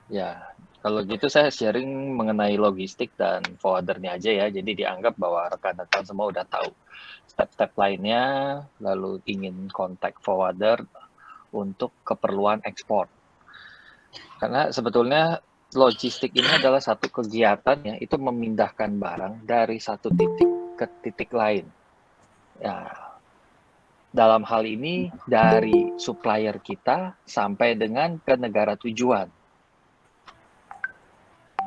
Ya, kalau gitu saya sharing mengenai logistik dan forwardernya aja ya. Jadi dianggap bahwa rekan-rekan semua udah tahu step-step lainnya, lalu ingin kontak forwarder untuk keperluan ekspor. Karena sebetulnya logistik ini adalah satu kegiatan ya, itu memindahkan barang dari satu titik ke titik lain. Ya, dalam hal ini dari supplier kita sampai dengan ke negara tujuan.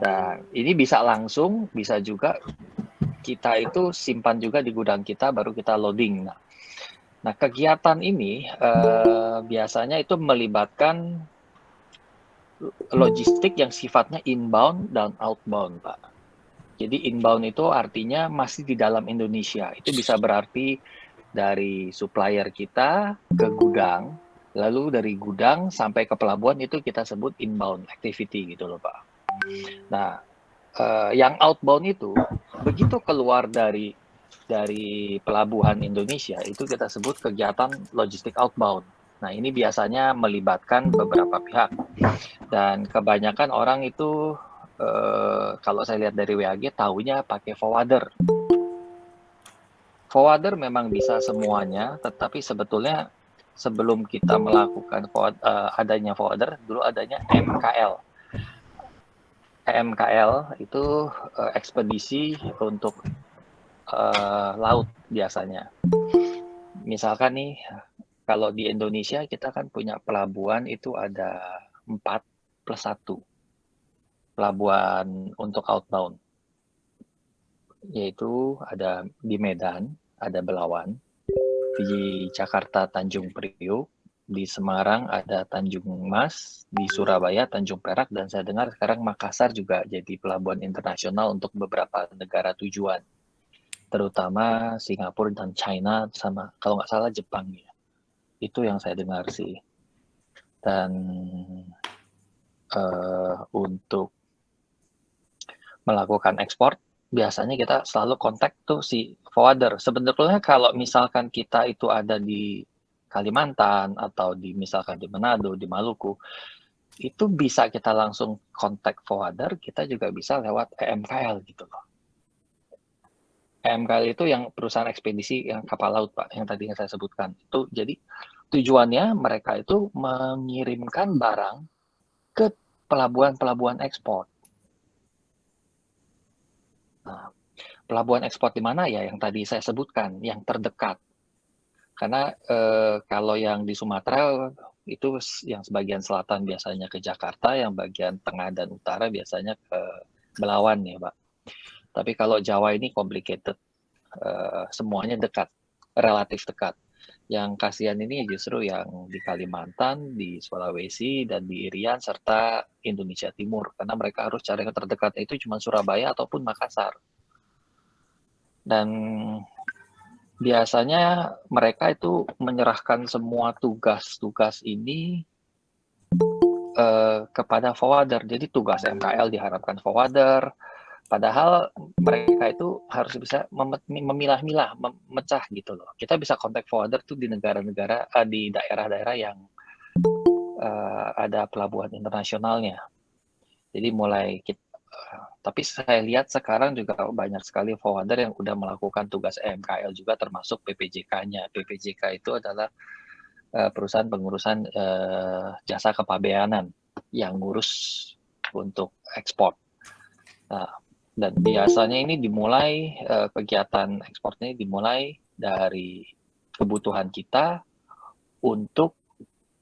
Dan ini bisa langsung, bisa juga kita itu simpan juga di gudang kita, baru kita loading. Nah kegiatan ini biasanya itu melibatkan logistik yang sifatnya inbound dan outbound, Pak. Jadi inbound itu artinya masih di dalam Indonesia. Itu bisa berarti dari supplier kita ke gudang, lalu dari gudang sampai ke pelabuhan itu kita sebut inbound activity gitu loh, Pak. Nah, yang outbound itu begitu keluar dari pelabuhan Indonesia itu kita sebut kegiatan logistik outbound. Nah, ini biasanya melibatkan beberapa pihak dan kebanyakan orang itu kalau saya lihat dari WAG tahunya pakai forwarder. Forwarder memang bisa semuanya, tetapi sebetulnya sebelum kita melakukan adanya forwarder, dulu adanya MKL. EMKL itu ekspedisi untuk laut biasanya. Misalkan nih, kalau di Indonesia kita kan punya pelabuhan itu ada 4 plus 1 pelabuhan untuk outbound, yaitu ada di Medan, ada Belawan, di Jakarta Tanjung Priok, di Semarang ada Tanjung Mas, di Surabaya Tanjung Perak, dan saya dengar sekarang Makassar juga jadi pelabuhan internasional untuk beberapa negara tujuan, terutama Singapura dan China sama kalau nggak salah Jepang ya. Itu yang saya dengar sih. Dan untuk melakukan ekspor, biasanya kita selalu kontak tuh si forwarder. Sebetulnya kalau misalkan kita itu ada di Kalimantan atau di misalkan di Manado, di Maluku, itu bisa kita langsung kontak forwarder, kita juga bisa lewat EMKL gitu loh. EMKL itu yang perusahaan ekspedisi yang kapal laut, Pak, yang tadi saya sebutkan. Itu jadi tujuannya mereka itu mengirimkan barang ke pelabuhan-pelabuhan ekspor. Nah, pelabuhan ekspor di mana ya yang tadi saya sebutkan, yang terdekat. Karena kalau yang di Sumatera itu yang sebagian selatan biasanya ke Jakarta, yang bagian tengah dan utara biasanya ke Belawan ya, Pak. Tapi kalau Jawa ini complicated, semuanya dekat, relatif dekat. Yang kasihan ini justru yang di Kalimantan, di Sulawesi, dan di Irian, serta Indonesia Timur. Karena mereka harus cari yang terdekat itu cuma Surabaya ataupun Makassar. Dan biasanya mereka itu menyerahkan semua tugas-tugas ini kepada forwarder. Jadi tugas MKL diharapkan forwarder, padahal mereka itu harus bisa memilah-milah, memecah gitu loh. Kita bisa kontak forwarder tuh di negara-negara, di daerah-daerah yang ada pelabuhan internasionalnya. Jadi mulai kita, tapi saya lihat sekarang juga banyak sekali forwarder yang udah melakukan tugas MKL juga termasuk PPJK-nya. PPJK itu adalah perusahaan pengurusan jasa kepabeanan yang ngurus untuk ekspor. Nah, dan biasanya ini dimulai kegiatan ekspornya dimulai dari kebutuhan kita untuk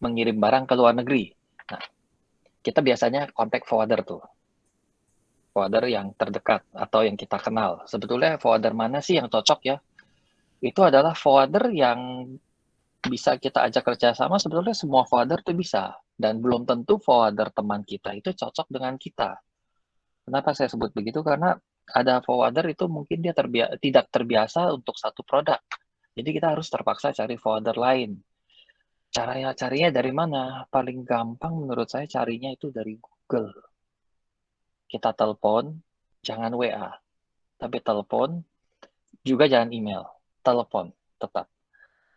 mengirim barang ke luar negeri. Nah, kita biasanya kontak forwarder tuh, forwarder yang terdekat atau yang kita kenal. Sebetulnya forwarder mana sih yang cocok ya? Itu adalah forwarder yang bisa kita ajak kerjasama. Sebetulnya semua forwarder tuh bisa, dan belum tentu forwarder teman kita itu cocok dengan kita. Kenapa saya sebut begitu? Karena ada forwarder itu mungkin dia tidak terbiasa untuk satu produk. Jadi kita harus terpaksa cari forwarder lain. Carinya dari mana? Paling gampang menurut saya carinya itu dari Google. Kita telepon, jangan WA, tapi telepon, juga jangan email. Telepon tetap.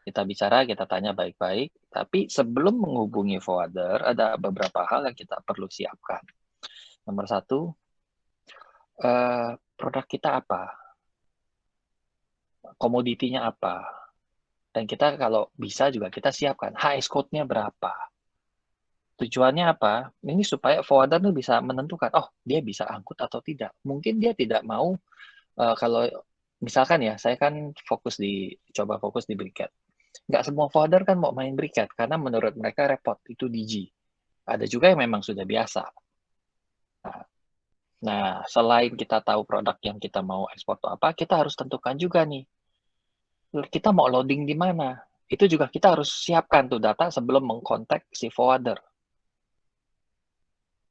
Kita bicara, kita tanya baik-baik, tapi sebelum menghubungi forwarder, ada beberapa hal yang kita perlu siapkan. Nomor satu, produk kita apa, komoditinya apa, dan kita kalau bisa juga kita siapkan HS code-nya berapa. Tujuannya apa? Ini supaya forwarder tuh bisa menentukan, oh dia bisa angkut atau tidak. Mungkin dia tidak mau, kalau misalkan ya, saya kan coba fokus di briket. Nggak semua forwarder kan mau main briket, karena menurut mereka repot, itu DG. Ada juga yang memang sudah biasa. Nah, selain kita tahu produk yang kita mau ekspor itu apa, kita harus tentukan juga nih, kita mau loading di mana. Itu juga kita harus siapkan tuh data sebelum mengkontak si forwarder.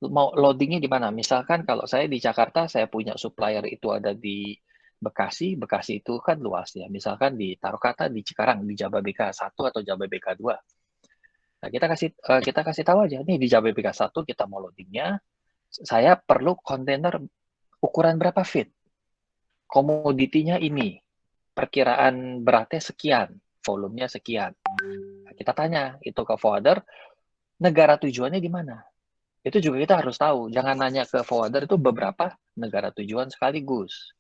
Mau loadingnya di mana? Misalkan kalau saya di Jakarta, saya punya supplier itu ada di Bekasi. Bekasi itu kan luas ya. Misalkan taruh kata di Cikarang, di Jababeka 1 atau Jababeka 2. Nah, kita kasih tahu aja, nih di Jababeka 1 kita mau loadingnya, saya perlu kontainer ukuran berapa feet. Komoditinya ini, perkiraan beratnya sekian, volumenya sekian. Nah, kita tanya itu ke forwarder, negara tujuannya di mana? Itu juga kita harus tahu. Jangan nanya ke forwarder itu beberapa negara tujuan sekaligus.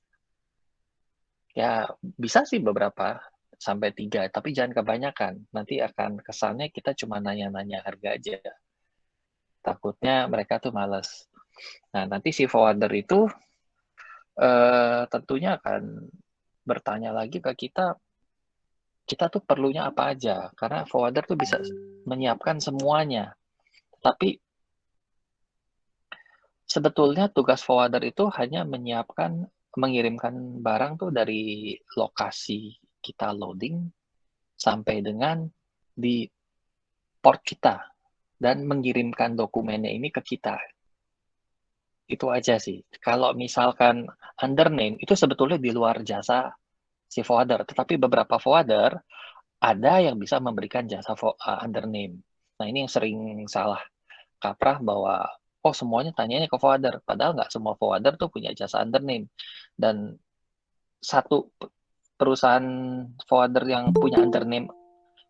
Ya, bisa sih beberapa, sampai 3, tapi jangan kebanyakan. Nanti akan kesannya kita cuma nanya-nanya harga aja. Takutnya mereka tuh males. Nah, nanti si forwarder itu tentunya akan bertanya lagi ke kita tuh perlunya apa aja. Karena forwarder tuh bisa menyiapkan semuanya. Tapi sebetulnya tugas forwarder itu hanya mengirimkan barang tuh dari lokasi kita loading sampai dengan di port kita dan mengirimkan dokumennya ini ke kita. Itu aja sih. Kalau misalkan undername itu sebetulnya di luar jasa si forwarder, tetapi beberapa forwarder ada yang bisa memberikan jasa undername. Nah, ini yang sering salah kaprah bahwa oh semuanya tanyanya ke forwarder, padahal nggak semua forwarder tuh punya jasa undername. Dan satu perusahaan forwarder yang punya undername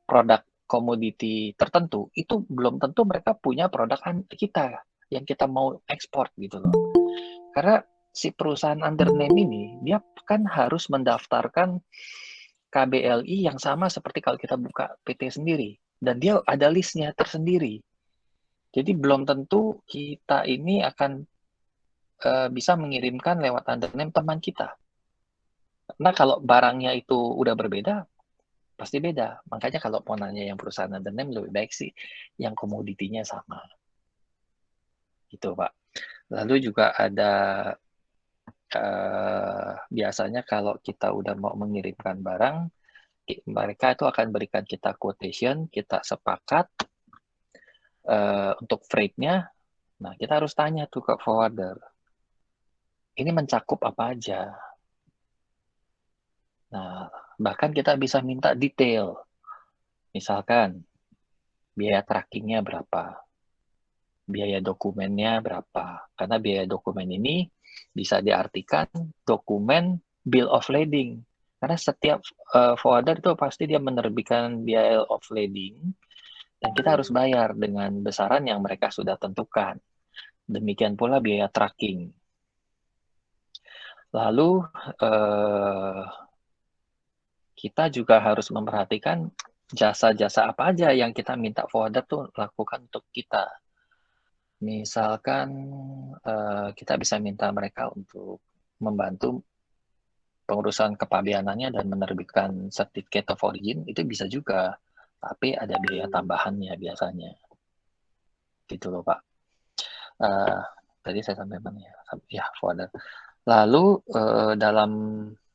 produk komoditi tertentu, itu belum tentu mereka punya produk kita yang kita mau ekspor gitu loh. Karena si perusahaan undername ini, dia kan harus mendaftarkan KBLI yang sama seperti kalau kita buka PT sendiri. Dan dia ada listnya tersendiri. Jadi belum tentu kita ini akan bisa mengirimkan lewat undername teman kita. Karena kalau barangnya itu udah berbeda, pasti beda. Makanya kalau mau nanya yang perusahaan undername, lebih baik sih yang komoditinya sama. Gitu, Pak. Lalu juga ada biasanya kalau kita udah mau mengirimkan barang, mereka itu akan berikan kita quotation, kita sepakat untuk freight-nya. Nah, kita harus tanya tuh ke forwarder, ini mencakup apa aja. Nah, bahkan kita bisa minta detail. Misalkan, biaya trackingnya berapa, biaya dokumennya berapa. Karena biaya dokumen ini bisa diartikan dokumen bill of lading. Karena setiap forwarder itu pasti dia menerbitkan bill of lading, dan kita harus bayar dengan besaran yang mereka sudah tentukan. Demikian pula biaya tracking. Lalu kita juga harus memperhatikan jasa-jasa apa aja yang kita minta forwarder tuh lakukan untuk kita. Misalkan kita bisa minta mereka untuk membantu pengurusan kepabeanannya dan menerbitkan certificate of origin, itu bisa juga. Tapi ada biaya tambahannya biasanya. Gitu loh, Pak. Tadi saya sampai mana ya? Ya, forwarder. Lalu dalam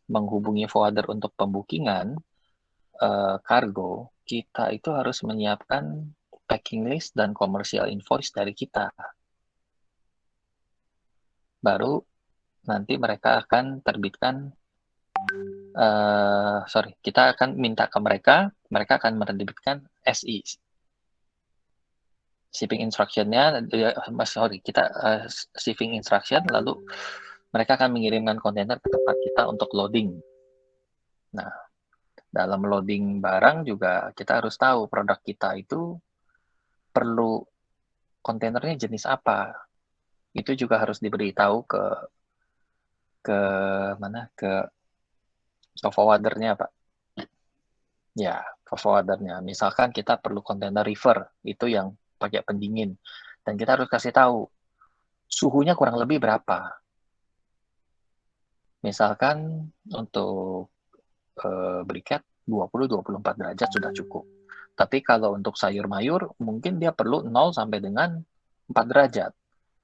menghubungi forwarder untuk pembookingan kargo, kita itu harus menyiapkan packing list dan commercial invoice dari kita. Baru nanti mereka akan terbitkan, kita akan minta ke mereka akan menerbitkan SI, shipping instruction-nya, kita shipping instruction, lalu mereka akan mengirimkan kontainer ke tempat kita untuk loading. Nah, dalam loading barang juga kita harus tahu produk kita itu perlu kontainernya jenis apa. itu juga harus diberitahu ke mana ke forwardernya, Pak. Ya, ke forwardernya. Misalkan kita perlu kontainer river, itu yang pakai pendingin. Dan kita harus kasih tahu suhunya kurang lebih berapa. Misalkan untuk briket 20-24 derajat sudah cukup. Tapi kalau untuk sayur mayur, mungkin dia perlu 0 sampai dengan 4 derajat.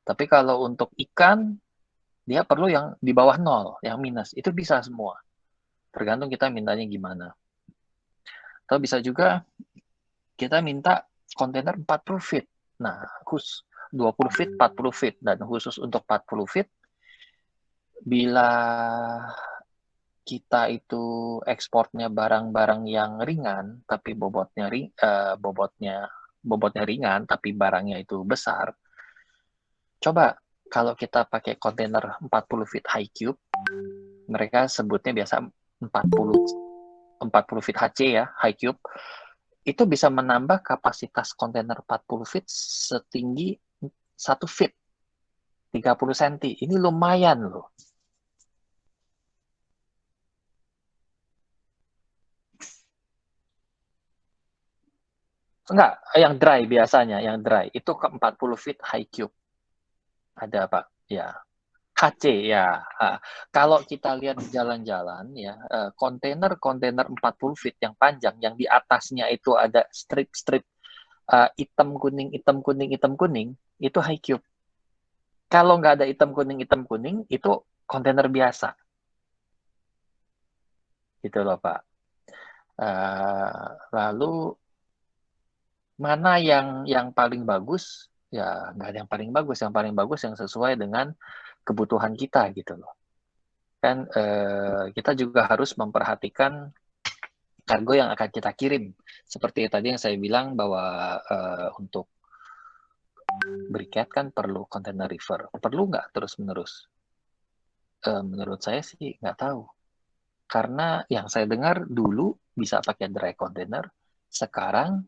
Tapi kalau untuk ikan, dia perlu yang di bawah 0, yang minus. Itu bisa semua. Tergantung kita mintanya gimana. Atau bisa juga kita minta kontainer 40 feet. Nah, khusus 20 feet, 40 feet. Dan khusus untuk 40 feet, bila kita itu ekspornya barang-barang yang ringan, tapi bobotnya ringan, tapi barangnya itu besar. Coba kalau kita pakai kontainer 40 feet high cube, mereka sebutnya biasa 40 feet HC ya, high cube, itu bisa menambah kapasitas kontainer 40 feet setinggi 1 feet, 30 cm. Ini lumayan loh. Enggak, yang dry biasanya, yang dry. Itu ke 40 feet high cube. Ada, Pak. Ya. HC, ya. Kalau kita lihat di jalan-jalan, ya, kontainer 40 feet yang panjang, yang di atasnya itu ada strip-strip hitam, kuning, hitam, kuning, hitam, kuning, itu high cube. Kalau nggak ada hitam, kuning, itu kontainer biasa. Gitu loh, Pak. Lalu mana yang paling bagus? Ya nggak ada yang paling bagus. Yang paling bagus yang sesuai dengan kebutuhan kita gitu loh. Kan kita juga harus memperhatikan kargo yang akan kita kirim. Seperti tadi yang saya bilang bahwa untuk briket kan perlu kontainer river. Perlu nggak terus-menerus? Menurut saya sih nggak tahu. Karena yang saya dengar dulu bisa pakai dry container, sekarang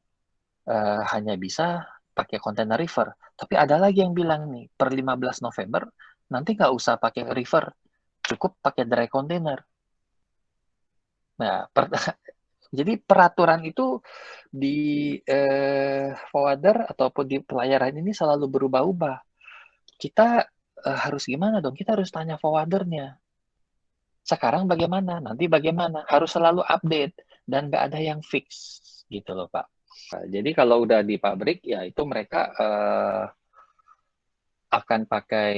hanya bisa pakai kontainer river. Tapi ada lagi yang bilang nih, per 15 November, nanti nggak usah pakai river, cukup pakai dry container. Nah, jadi peraturan itu di forwarder ataupun di pelayaran ini selalu berubah-ubah. Kita harus gimana dong? Kita harus tanya forwardernya. Sekarang bagaimana? Nanti bagaimana? Harus selalu update dan nggak ada yang fix gitu loh, Pak. Jadi kalau udah di pabrik, ya itu mereka akan pakai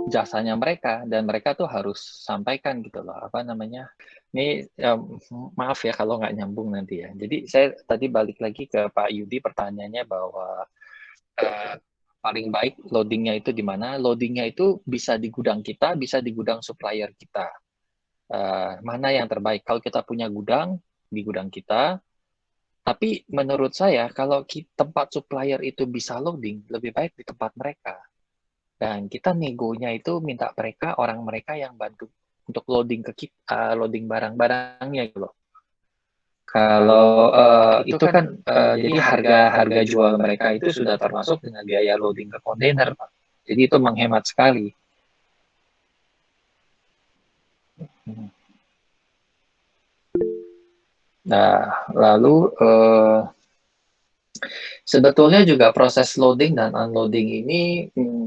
jasanya mereka dan mereka tuh harus sampaikan gitu loh, apa namanya. Ini maaf ya kalau nggak nyambung nanti ya. Jadi saya tadi balik lagi ke Pak Yudi pertanyaannya bahwa paling baik loadingnya itu di mana? Loadingnya itu bisa di gudang kita, bisa di gudang supplier kita. Mana yang terbaik? Kalau kita punya gudang, di gudang kita. Tapi menurut saya, kalau tempat supplier itu bisa loading, lebih baik di tempat mereka. Dan kita negonya itu minta orang mereka yang bantu untuk loading ke kita, loading barang-barangnya gitu loh. Kalau itu kan jadi harga jual mereka itu sudah termasuk dengan biaya loading ke kontainer, Pak. Jadi itu menghemat sekali. Nah, lalu sebetulnya juga proses loading dan unloading ini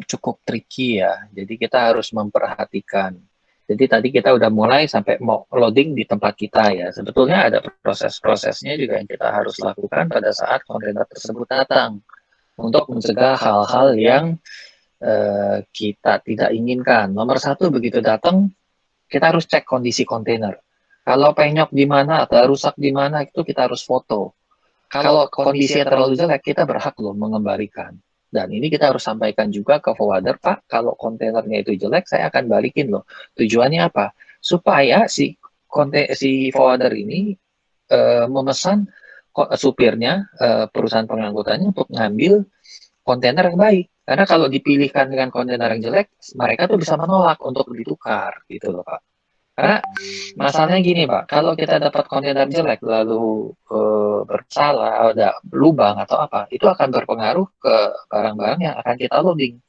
cukup tricky ya. Jadi kita harus memperhatikan. Jadi tadi kita udah mulai sampai mau loading di tempat kita ya. Sebetulnya ada proses-prosesnya juga yang kita harus lakukan pada saat kontainer tersebut datang untuk mencegah hal-hal yang kita tidak inginkan. Nomor satu, begitu datang, kita harus cek kondisi kontainer. Kalau penyok di mana atau rusak di mana, itu kita harus foto. Kalau kondisinya terlalu jelek, kita berhak loh mengembalikan. Dan ini kita harus sampaikan juga ke forwarder, Pak, kalau kontainernya itu jelek, saya akan balikin loh. Tujuannya apa? Supaya si forwarder ini memesan supirnya, perusahaan pengangkutannya untuk ngambil kontainer yang baik. Karena kalau dipilihkan dengan kontainer yang jelek, mereka tuh bisa menolak untuk ditukar, gitu loh, Pak. Karena masalahnya gini, Pak, kalau kita dapat kontainer jelek lalu bersalah, ada lubang atau apa, itu akan berpengaruh ke barang-barang yang akan kita loading.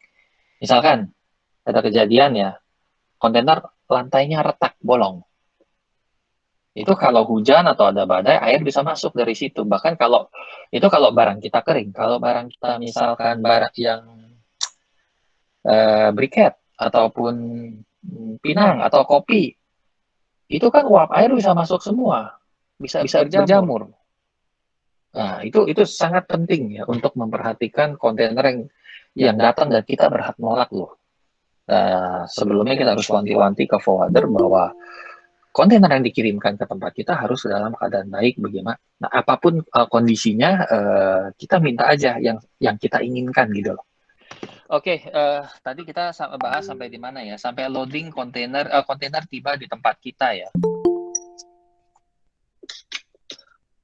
Misalkan ada kejadian ya, kontainer lantainya retak, bolong. Itu kalau hujan atau ada badai, air bisa masuk dari situ. Bahkan kalau barang kita kering, kalau barang kita misalkan barang yang briket ataupun pinang atau kopi, itu kan uap air bisa masuk semua, bisa berjamur. Nah, itu sangat penting ya untuk memperhatikan kontainer yang datang dan kita berhak nolak loh. Sebelumnya kita harus wanti-wanti ke forwarder bahwa kontainer yang dikirimkan ke tempat kita harus dalam keadaan baik bagaimana. Nah, apapun kondisinya, kita minta aja yang kita inginkan gitu loh. Oke, tadi kita bahas sampai di mana ya? Sampai loading kontainer tiba di tempat kita ya.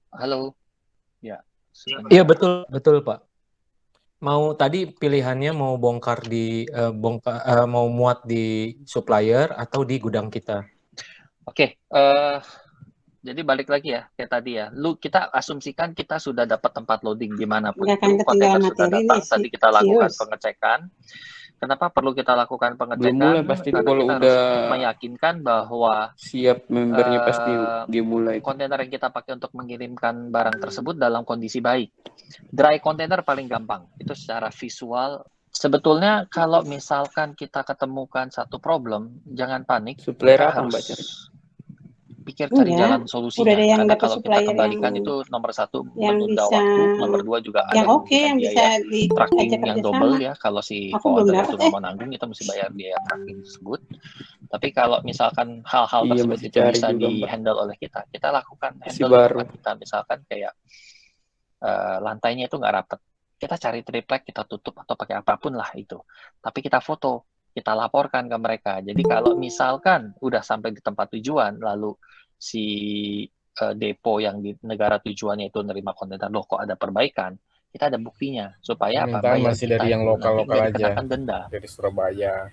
Halo. Ya. Iya betul Pak. Tadi pilihannya mau mau muat di supplier atau di gudang kita. Oke, jadi balik lagi ya kayak tadi ya. Kita asumsikan kita sudah dapat tempat loading dimanapun itu, kontainer sudah datang. Tadi kita lakukan pengecekan. Kenapa perlu kita lakukan pengecekan? Belum mulai pasti Karena kalau kita udah harus meyakinkan bahwa siap membernya pasti dimulai. kontainer yang kita pakai untuk mengirimkan barang tersebut dalam kondisi baik. Dry container paling gampang. Itu secara visual. Sebetulnya kalau misalkan kita ketemukan satu problem, jangan panik. Supplier Kita apa harus Mbak cari? pikir cari jalan solusinya. Karena kalau kita kembalikan itu nomor satu menunda waktu, nomor dua juga ada kemungkinan biaya tracking yang double ya. Kalau si forwarder itu nggak mau nanggung, kita mesti bayar biaya tracking tersebut. Tapi kalau misalkan hal-hal tersebut itu bisa di-handle oleh kita lakukan handle di tempat kita. Misalkan kayak lantainya itu nggak rapat. Kita cari triplek, kita tutup atau pakai apapun lah itu. Tapi kita foto, kita laporkan ke mereka. Jadi kalau misalkan udah sampai di tempat tujuan, lalu si depo yang di negara tujuannya itu nerima kontainer, loh kok ada perbaikan, kita ada buktinya supaya masih dari yang lokal-lokal aja, denda dari Surabaya.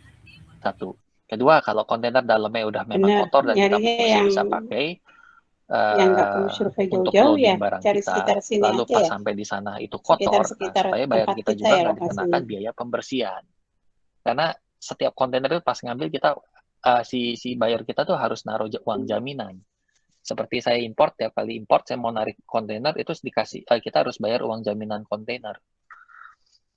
Satu. Kedua, kalau kontainer dalamnya udah memang kotor dan kita masih bisa pakai untuk loading barang kita, lalu pas sampai di sana itu kotor, supaya bayar kita juga nggak dikenakan biaya pembersihan. Karena setiap kontainer itu pas ngambil kita si buyer kita tuh harus naruh uang jaminan. Seperti saya import, tiap kali import saya mau narik kontainer itu kita harus bayar uang jaminan kontainer.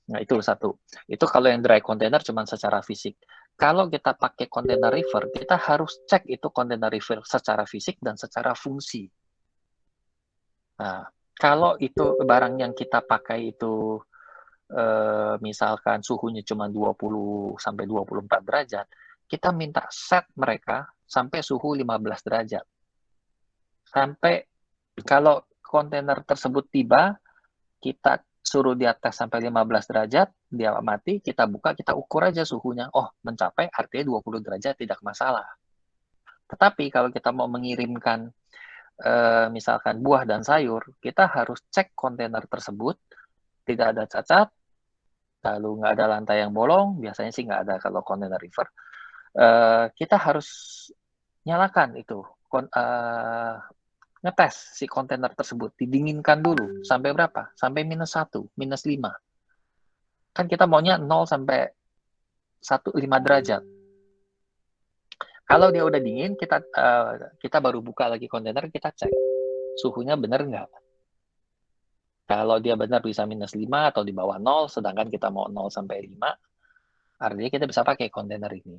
Nah, itu satu. Itu kalau yang dry container cuma secara fisik. Kalau kita pakai kontainer river, kita harus cek itu kontainer river secara fisik dan secara fungsi. Nah, kalau itu barang yang kita pakai itu misalkan suhunya cuma 20 sampai 24 derajat, kita minta set mereka sampai suhu 15 derajat. Sampai kalau kontainer tersebut tiba, kita suruh dia tes sampai 15 derajat, dia mati, kita buka, kita ukur aja suhunya. Oh, mencapai artinya 20 derajat tidak masalah. Tetapi kalau kita mau mengirimkan misalkan buah dan sayur, kita harus cek kontainer tersebut, tidak ada cacat, lalu nggak ada lantai yang bolong, biasanya sih nggak ada kalau kontainer river. Kita harus nyalakan itu, ngetes si kontainer tersebut, didinginkan dulu sampai berapa? Sampai -1, -5. Kan kita maunya 0 sampai 5 derajat. Kalau dia udah dingin, kita baru buka lagi kontainer, kita cek suhunya benar nggak. Kalau dia benar bisa -5 atau di bawah 0, sedangkan kita mau 0 sampai 5, artinya kita bisa pakai kontainer ini.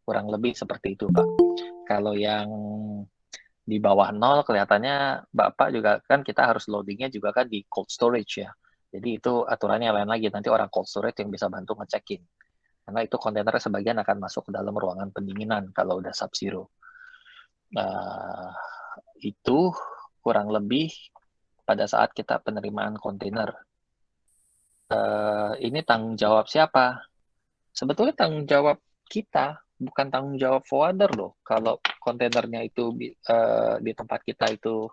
Kurang lebih seperti itu, Pak. Kalau yang di bawah 0 kelihatannya Bapak juga kan kita harus loadingnya juga kan di cold storage ya. Jadi itu aturannya lain lagi. Nanti orang cold storage yang bisa bantu ngecekin. Karena itu kontainer sebagian akan masuk ke dalam ruangan pendinginan kalau udah sub-zero. Itu kurang lebih pada saat kita penerimaan kontainer. Ini tanggung jawab siapa? Sebetulnya tanggung jawab kita, bukan tanggung jawab forwarder loh. Kalau kontainernya itu di tempat kita itu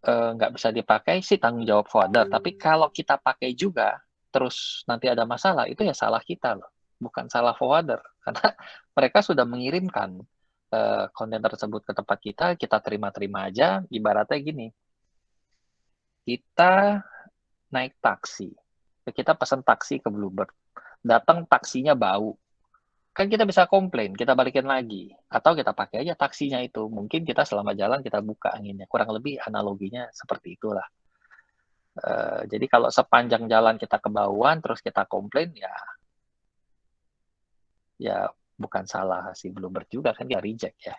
nggak bisa dipakai sih tanggung jawab forwarder. Tapi kalau kita pakai juga, terus nanti ada masalah, itu ya salah kita loh. Bukan salah forwarder. Karena mereka sudah mengirimkan kontainer tersebut ke tempat kita terima-terima aja. Ibaratnya gini, kita naik taksi. Kita pesan taksi ke Bluebird. datang taksinya bau. Kan kita bisa komplain, kita balikin lagi. Atau kita pakai aja taksinya itu. Mungkin kita selama jalan kita buka anginnya. Kurang lebih analoginya seperti itulah. Jadi kalau sepanjang jalan kita kebauan, terus kita komplain, ya bukan salah si Bluebird juga kan, dia reject ya.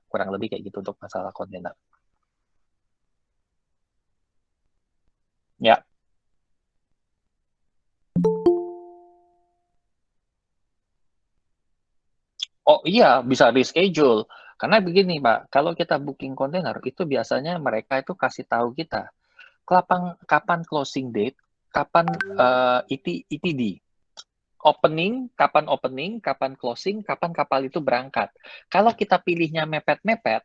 Kurang lebih kayak gitu untuk masalah kontainer. Ya. Oh iya, bisa reschedule. Karena begini, Pak, kalau kita booking kontainer, itu biasanya mereka itu kasih tahu kita, kapan closing date, kapan ETD. Kapan opening, kapan closing, kapan kapal itu berangkat. Kalau kita pilihnya mepet-mepet,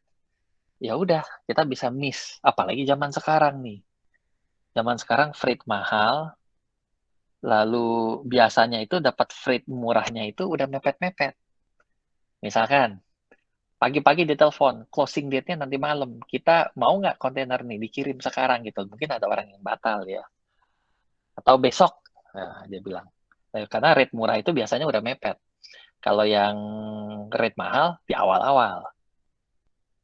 ya udah, kita bisa miss. Apalagi zaman sekarang nih. Zaman sekarang freight mahal, lalu biasanya itu dapat freight murahnya itu udah mepet-mepet. Misalkan, pagi-pagi ditelepon, closing date-nya nanti malam. Kita mau nggak kontainer nih dikirim sekarang gitu. Mungkin ada orang yang batal ya. Atau besok, nah, dia bilang. Karena rate murah itu biasanya udah mepet. Kalau yang rate mahal, di awal-awal.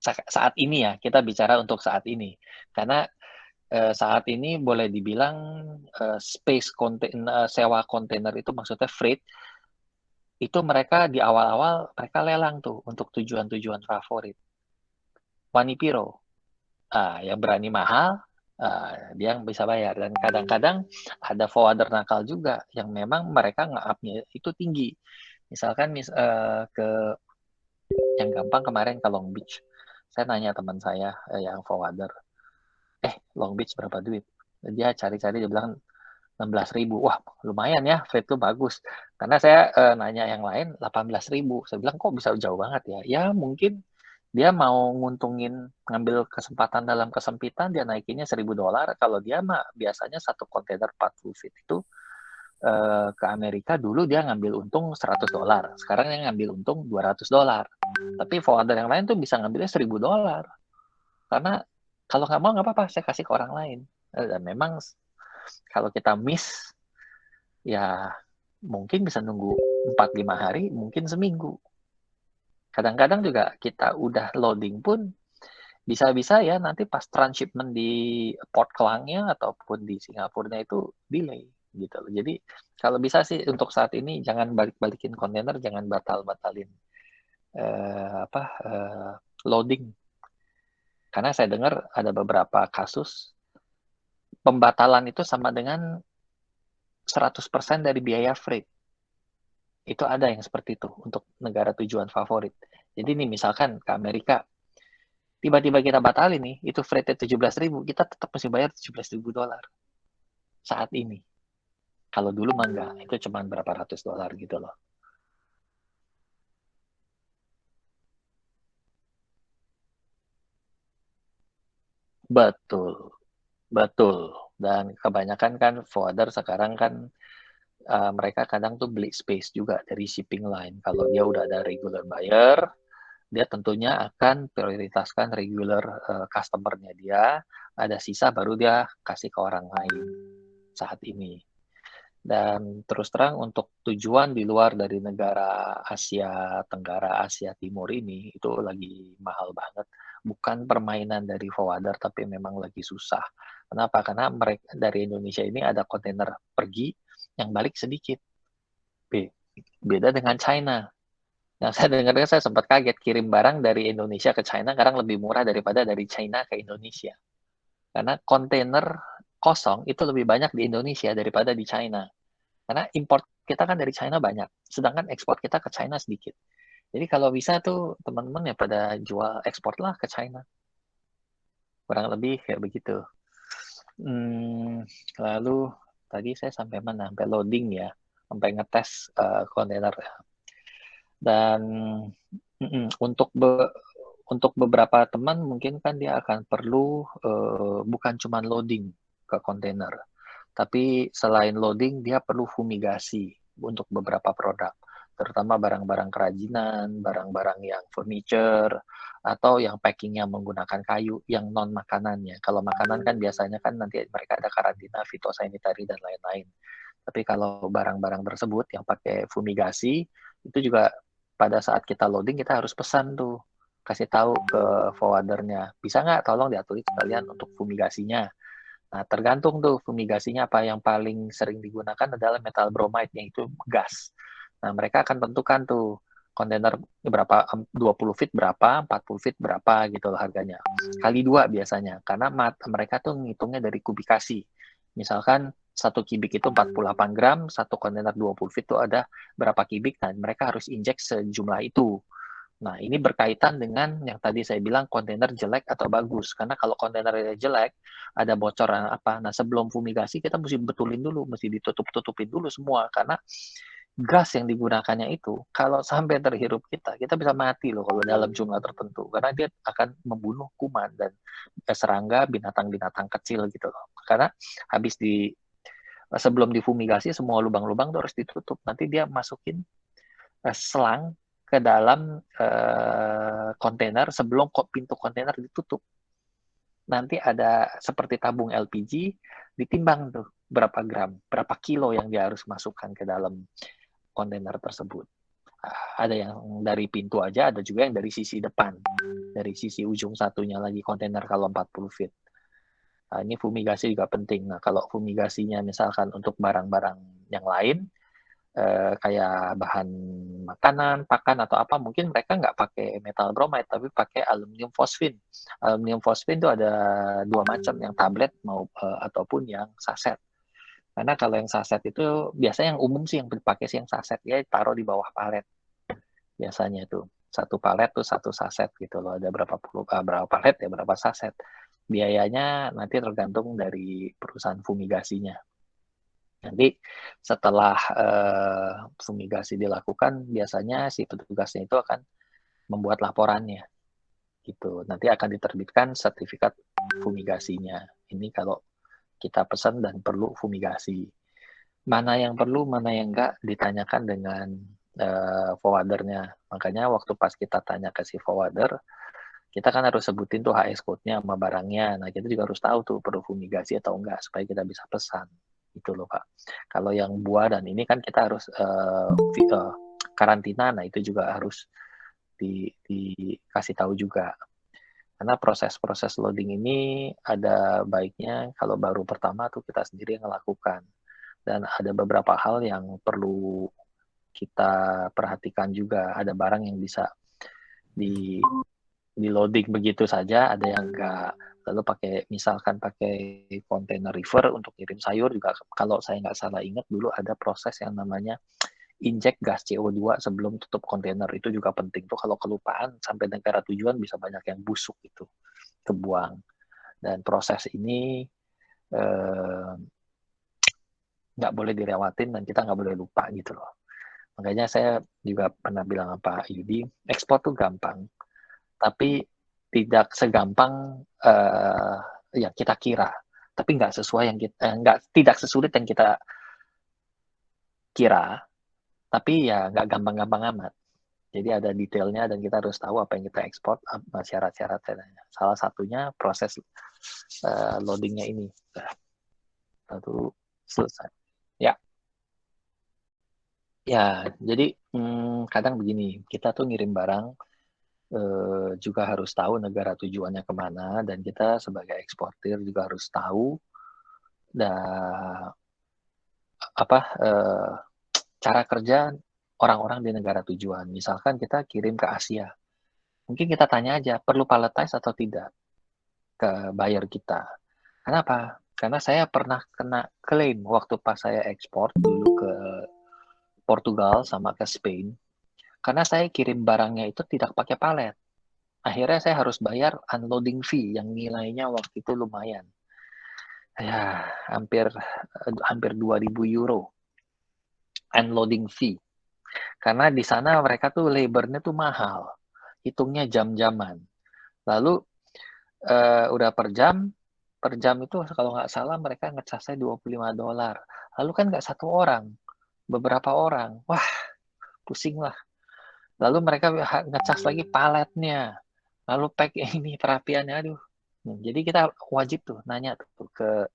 Saat ini ya, kita bicara untuk saat ini. Karena saat ini boleh dibilang sewa kontainer itu maksudnya freight, itu mereka di awal-awal mereka lelang tuh untuk tujuan-tujuan favorit. Wanipiro, yang berani mahal, dia yang bisa bayar. Dan kadang-kadang ada forwarder nakal juga yang memang mereka nge-up-nya itu tinggi. Misalkan ke yang gampang kemarin ke Long Beach, saya nanya teman saya yang forwarder, Long Beach berapa duit? Dia cari-cari, dia bilang 16.000. Wah, lumayan ya, freight itu bagus. Karena saya nanya yang lain 18.000. Saya bilang kok bisa jauh banget ya? Ya mungkin dia mau nguntungin, ngambil kesempatan dalam kesempitan, dia naikinnya $1.000. Kalau dia mah biasanya satu kontainer 40 feet itu ke Amerika dulu dia ngambil untung $100. Sekarang dia ngambil untung $200. Tapi forwarder yang lain tuh bisa ngambilnya $1.000. Karena kalau nggak mau nggak apa-apa, saya kasih ke orang lain. Dan memang kalau kita miss, ya mungkin bisa nunggu 4-5 hari, mungkin seminggu. Kadang-kadang juga kita udah loading pun, bisa-bisa ya nanti pas transshipment di Port Kelangnya ataupun di Singapurnya itu delay gitu loh. Jadi kalau bisa sih untuk saat ini jangan balik-balikin kontainer, jangan batal-batalin loading. Karena saya dengar ada beberapa kasus pembatalan itu sama dengan 100% dari biaya freight. Itu ada yang seperti itu untuk negara tujuan favorit. Jadi nih misalkan ke Amerika, tiba-tiba kita batalin nih, itu freight-nya 17.000, kita tetap mesti bayar $17.000 saat ini. Kalau dulu mah enggak, itu cuma berapa ratus dolar gitu loh. Betul, betul. Dan kebanyakan kan forwarder sekarang kan mereka kadang tuh beli space juga dari shipping line. Kalau dia udah ada regular buyer, dia tentunya akan prioritaskan regular customer-nya dia, ada sisa baru dia kasih ke orang lain saat ini. Dan terus terang untuk tujuan di luar dari negara Asia Tenggara, Asia Timur ini, itu lagi mahal banget. Bukan permainan dari forwarder, tapi memang lagi susah. Kenapa? Karena mereka dari Indonesia ini ada kontainer pergi, yang balik sedikit. Beda dengan China. Yang saya dengar, saya sempat kaget, kirim barang dari Indonesia ke China sekarang lebih murah daripada dari China ke Indonesia. Karena kontainer kosong itu lebih banyak di Indonesia daripada di China. Karena import kita kan dari China banyak, sedangkan ekspor kita ke China sedikit. Jadi kalau bisa tuh teman-teman ya pada jual ekspor lah ke China. Kurang lebih kayak begitu. Lalu tadi saya sampai mana? Sampai loading ya, sampai ngetes kontainer. Dan untuk beberapa teman mungkin kan dia akan perlu bukan cuma loading ke kontainer, tapi selain loading dia perlu fumigasi untuk beberapa produk, terutama barang-barang kerajinan, barang-barang yang furniture, atau yang packingnya menggunakan kayu, yang non makanannya. Kalau makanan kan biasanya kan nanti mereka ada karantina, fitosanitary dan lain-lain. Tapi kalau barang-barang tersebut yang pakai fumigasi, itu juga pada saat kita loading kita harus pesan tuh, kasih tahu ke forwardernya, bisa nggak tolong diatur sekalian untuk fumigasinya. Nah, tergantung tuh fumigasinya apa. Yang paling sering digunakan adalah metal bromide, yaitu gas. Nah, mereka akan tentukan tuh kontainer berapa, 20 feet berapa, 40 feet berapa gitu loh harganya. Kali 2 biasanya, karena mereka tuh ngitungnya dari kubikasi. Misalkan 1 kubik itu 48 gram, 1 kontainer 20 feet itu ada berapa kubik, dan mereka harus injek sejumlah itu. Nah, ini berkaitan dengan yang tadi saya bilang kontainer jelek atau bagus. Karena kalau kontainernya jelek, ada bocoran apa. Nah, sebelum fumigasi kita mesti betulin dulu, mesti ditutup-tutupin dulu semua. Karena gas yang digunakannya itu, kalau sampai terhirup kita bisa mati loh kalau dalam jumlah tertentu. Karena dia akan membunuh kuman dan serangga, binatang-binatang kecil gitu loh. Karena habis sebelum difumigasi, semua lubang-lubang itu harus ditutup. Nanti dia masukin selang ke dalam kontainer sebelum pintu kontainer ditutup. Nanti ada seperti tabung LPG, ditimbang tuh berapa gram, berapa kilo yang dia harus masukkan ke dalam kontainer tersebut. Ada yang dari pintu aja, ada juga yang dari sisi depan, dari sisi ujung satunya lagi kontainer kalau 40 feet. Nah, ini fumigasi juga penting. Nah, kalau fumigasinya misalkan untuk barang-barang yang lain, kayak bahan makanan, pakan atau apa, mungkin mereka nggak pakai metal bromide, tapi pakai aluminium fosfin. Aluminium fosfin itu ada 2 macam, yang tablet ataupun yang saset. Karena kalau yang saset itu biasanya yang umum sih yang dipakai sih yang saset, ya taruh di bawah palet. Biasanya itu 1 palet tuh 1 saset gitu loh. Ada berapa palet ya, berapa saset. Biayanya nanti tergantung dari perusahaan fumigasinya. Nanti setelah fumigasi dilakukan, biasanya si petugasnya itu akan membuat laporannya. Gitu. Nanti akan diterbitkan sertifikat fumigasinya. Ini kalau kita pesan dan perlu fumigasi. Mana yang perlu, mana yang enggak, ditanyakan dengan forwardernya. Makanya waktu pas kita tanya ke si forwarder, kita kan harus sebutin tuh HS code-nya sama barangnya. Nah, kita juga harus tahu tuh perlu fumigasi atau enggak, supaya kita bisa pesan. Itu loh, Pak. Kalau yang buah dan ini kan kita harus karantina, nah itu juga harus dikasih tahu juga. Karena proses-proses loading ini ada baiknya kalau baru pertama tuh kita sendiri yang melakukan. Dan ada beberapa hal yang perlu kita perhatikan juga. Ada barang yang bisa di loading begitu saja, ada yang enggak. Lalu misalkan pakai kontainer river untuk kirim sayur juga, kalau saya nggak salah ingat dulu ada proses yang namanya injek gas CO2 sebelum tutup kontainer. Itu juga penting tuh, kalau kelupaan sampai negara tujuan bisa banyak yang busuk itu, kebuang. Dan proses ini nggak boleh dilewatin dan kita nggak boleh lupa gitu loh. Makanya saya juga pernah bilang sama Pak Yudi, ekspor tuh gampang, tapi tidak segampang yang kita kira, tapi nggak sesuai yang tidak sesulit yang kita kira, tapi ya nggak gampang-gampang amat. Jadi ada detailnya dan kita harus tahu apa yang kita ekspor, syarat-syaratnya. Salah satunya proses loadingnya ini. Lalu selesai. Ya, jadi kadang begini, kita tuh ngirim barang juga harus tahu negara tujuannya kemana, dan kita sebagai eksportir juga harus tahu cara kerja orang-orang di negara tujuan. Misalkan kita kirim ke Asia, mungkin kita tanya aja, perlu palletize atau tidak ke buyer kita. Kenapa? Karena saya pernah kena klaim waktu pas saya ekspor dulu ke Portugal sama ke Spain, karena saya kirim barangnya itu tidak pakai palet. Akhirnya saya harus bayar unloading fee yang nilainya waktu itu lumayan. Ya, hampir 2.000 euro unloading fee. Karena di sana mereka tuh labor-nya tuh mahal. Hitungnya jam-jaman. Lalu udah per jam itu kalau nggak salah mereka ngecasnya $25. Lalu kan nggak satu orang, beberapa orang. Wah, pusing lah. Lalu mereka ngecas lagi paletnya. Lalu pack ini perapiannya, aduh. Jadi kita wajib tuh nanya tuh ke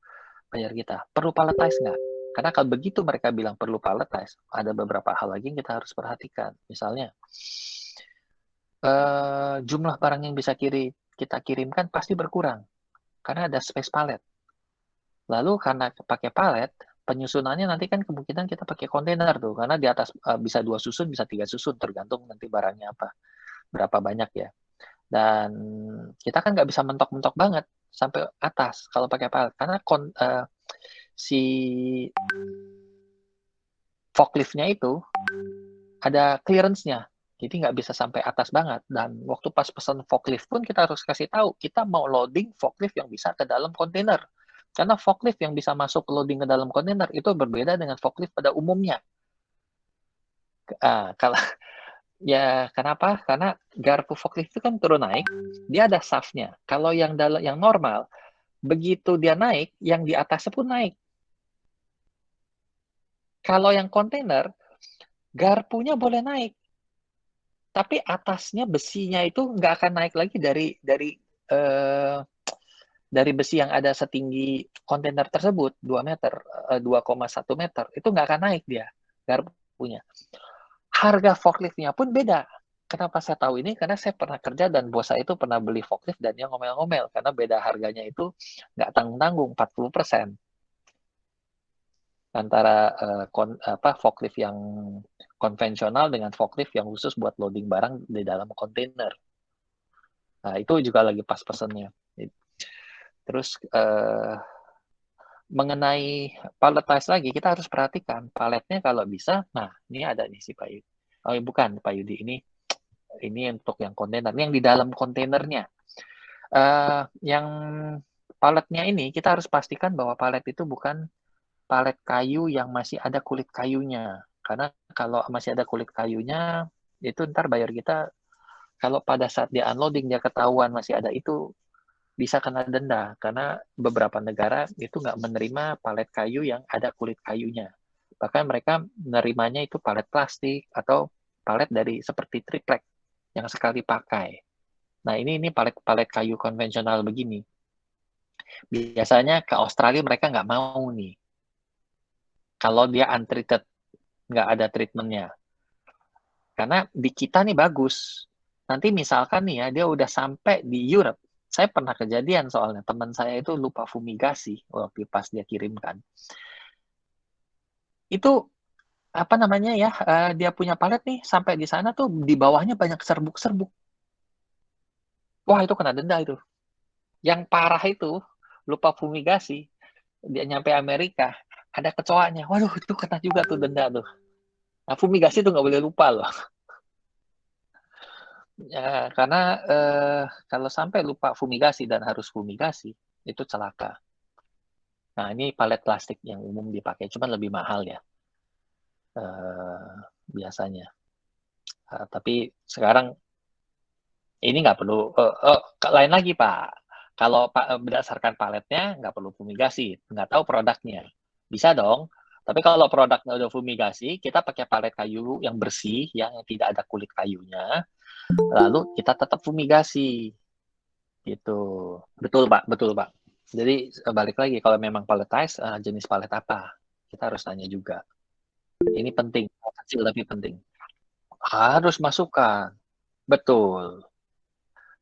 buyer kita, perlu palletize nggak? Karena kalau begitu mereka bilang perlu palletize, ada beberapa hal lagi yang kita harus perhatikan. Misalnya, jumlah barang yang bisa kita kirimkan pasti berkurang, karena ada space pallet. Lalu karena pakai pallet, penyusunannya nanti kan kemungkinan kita pakai kontainer tuh, karena di atas bisa 2 susun, bisa 3 susun, tergantung nanti barangnya apa, berapa banyak ya. Dan kita kan nggak bisa mentok-mentok banget sampai atas kalau pakai pallet, karena si forklift-nya itu ada clearance-nya, jadi nggak bisa sampai atas banget. Dan waktu pas pesan forklift pun kita harus kasih tahu, kita mau loading forklift yang bisa ke dalam kontainer. Karena forklift yang bisa masuk loading ke dalam kontainer itu berbeda dengan forklift pada umumnya. Kalau ya kenapa? Karena garpu forklift itu kan turun naik, dia ada shaft-nya. Kalau yang normal, begitu dia naik, yang di atasnya pun naik. Kalau yang kontainer, garpunya boleh naik, tapi atasnya besinya itu nggak akan naik lagi dari besi yang ada setinggi kontainer tersebut 2 meter, 2,1 meter, itu nggak akan naik dia garpunya. Harga forkliftnya pun beda. Kenapa saya tahu ini? Karena saya pernah kerja dan bos saya itu pernah beli forklift dan dia ngomel-ngomel karena beda harganya itu nggak tanggung-tanggung 40% antara forklift yang konvensional dengan forklift yang khusus buat loading barang di dalam kontainer. Nah, itu juga lagi pas pesennya. Terus mengenai palletize lagi, kita harus perhatikan paletnya kalau bisa. Nah, ini ada nih si Pak Yudi. Oh, bukan Pak Yudi, ini untuk yang kontainer, yang di dalam kontainernya. Yang paletnya ini kita harus pastikan bahwa palet itu bukan palet kayu yang masih ada kulit kayunya. Karena kalau masih ada kulit kayunya, itu ntar bayar kita, kalau pada saat dia unloading, dia ketahuan masih ada itu, bisa kena denda. Karena beberapa negara itu nggak menerima palet kayu yang ada kulit kayunya. Bahkan mereka menerimanya itu palet plastik atau palet dari seperti triplek yang sekali pakai. Nah, ini palet kayu konvensional begini. Biasanya ke Australia mereka nggak mau nih. Kalau dia untreated, nggak ada treatmentnya. Karena di kita nih bagus. Nanti misalkan nih ya, dia udah sampai di Europe. Saya pernah kejadian soalnya, teman saya itu lupa fumigasi waktu pas dia kirimkan. Itu, apa namanya ya, dia punya palet nih, sampai di sana tuh di bawahnya banyak serbuk-serbuk. Wah, itu kena denda itu. Yang parah itu, lupa fumigasi, dia nyampe Amerika, ada kecoanya. Waduh, itu kena juga tuh denda tuh. Nah, fumigasi tuh nggak boleh lupa loh. Ya, karena kalau sampai lupa fumigasi dan harus fumigasi, itu celaka. Nah, ini palet plastik yang umum dipakai, cuma lebih mahal ya biasanya. Tapi sekarang ini nggak perlu, lain lagi Pak. Kalau berdasarkan paletnya nggak perlu fumigasi, nggak tahu produknya. Bisa dong. Tapi kalau produknya udah fumigasi, kita pakai palet kayu yang bersih, yang tidak ada kulit kayunya, lalu kita tetap fumigasi. Gitu. Betul Pak, betul Pak. Jadi balik lagi, kalau memang palletize, jenis palet apa? Kita harus tanya juga. Ini penting, kecil tapi penting. Harus masukkan. Betul.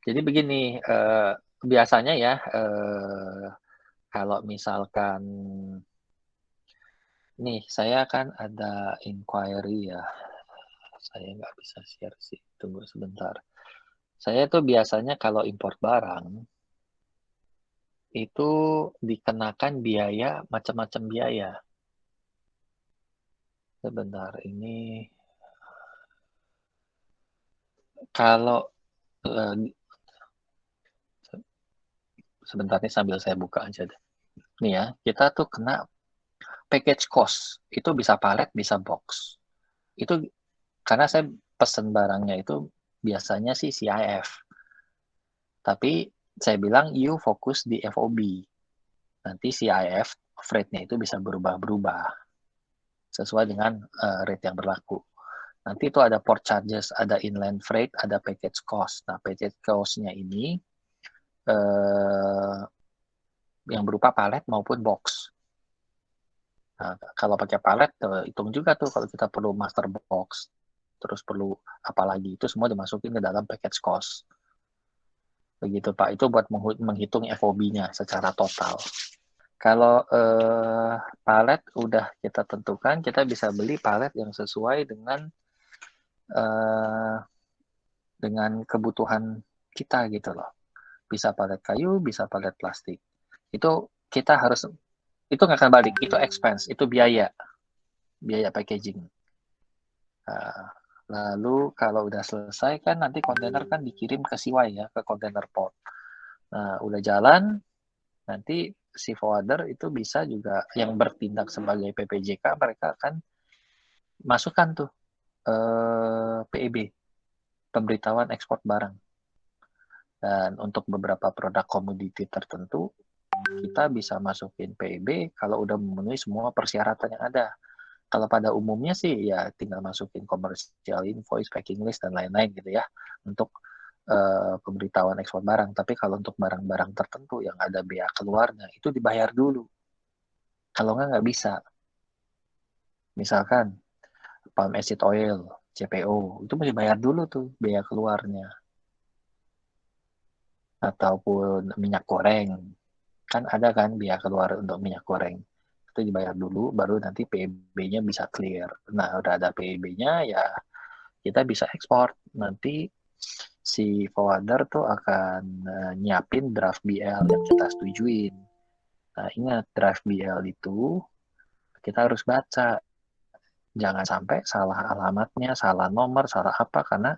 Jadi begini, biasanya ya, kalau misalkan, nih saya kan ada inquiry ya, saya nggak bisa share sih, tunggu sebentar. Saya tuh biasanya kalau import barang, itu dikenakan biaya, macam-macam biaya. Sebentar, ini kalau sebentar nih sambil saya buka aja deh. Nih ya, kita tuh kena package cost. Itu bisa palet, bisa box. Itu karena saya pesen barangnya itu biasanya sih CIF. Tapi saya bilang you fokus di FOB. Nanti CIF freight-nya itu bisa berubah-berubah sesuai dengan rate yang berlaku. Nanti itu ada port charges, ada inland freight, ada package cost. Nah, package cost-nya ini yang berupa palet maupun box. Nah, kalau pakai palet, hitung juga tuh kalau kita perlu master box, terus perlu apa lagi, itu semua dimasukin ke dalam package cost. Begitu Pak, itu buat menghitung FOB-nya secara total. Kalau palet udah kita tentukan, kita bisa beli palet yang sesuai dengan kebutuhan kita gitu loh. Bisa palet kayu, bisa palet plastik. Itu kita harus, itu nggak akan balik, itu expense, itu biaya packaging. Lalu kalau udah selesai kan nanti kontainer kan dikirim ke Siwai ya, ke container port. Nah, udah jalan, nanti si forwarder itu bisa juga yang bertindak sebagai PPJK, mereka akan masukkan tuh PEB, pemberitahuan ekspor barang. Dan untuk beberapa produk komoditi tertentu, kita bisa masukin PEB kalau udah memenuhi semua persyaratan yang ada. Kalau pada umumnya sih ya tinggal masukin commercial invoice, packing list, dan lain-lain gitu ya untuk pemberitahuan ekspor barang. Tapi kalau untuk barang-barang tertentu yang ada bea keluarnya, itu dibayar dulu. Kalau nggak bisa. Misalkan palm acid oil, CPO, itu mesti bayar dulu tuh bea keluarnya. Ataupun minyak goreng. Kan ada kan bea keluar untuk minyak goreng. Itu dibayar dulu, baru nanti PEB-nya bisa clear. Nah, udah ada PEB-nya, ya kita bisa ekspor. Nanti si forwarder tuh akan nyiapin draft BL yang kita setujuin. Nah, ingat, draft BL itu kita harus baca. Jangan sampai salah alamatnya, salah nomor, salah apa, karena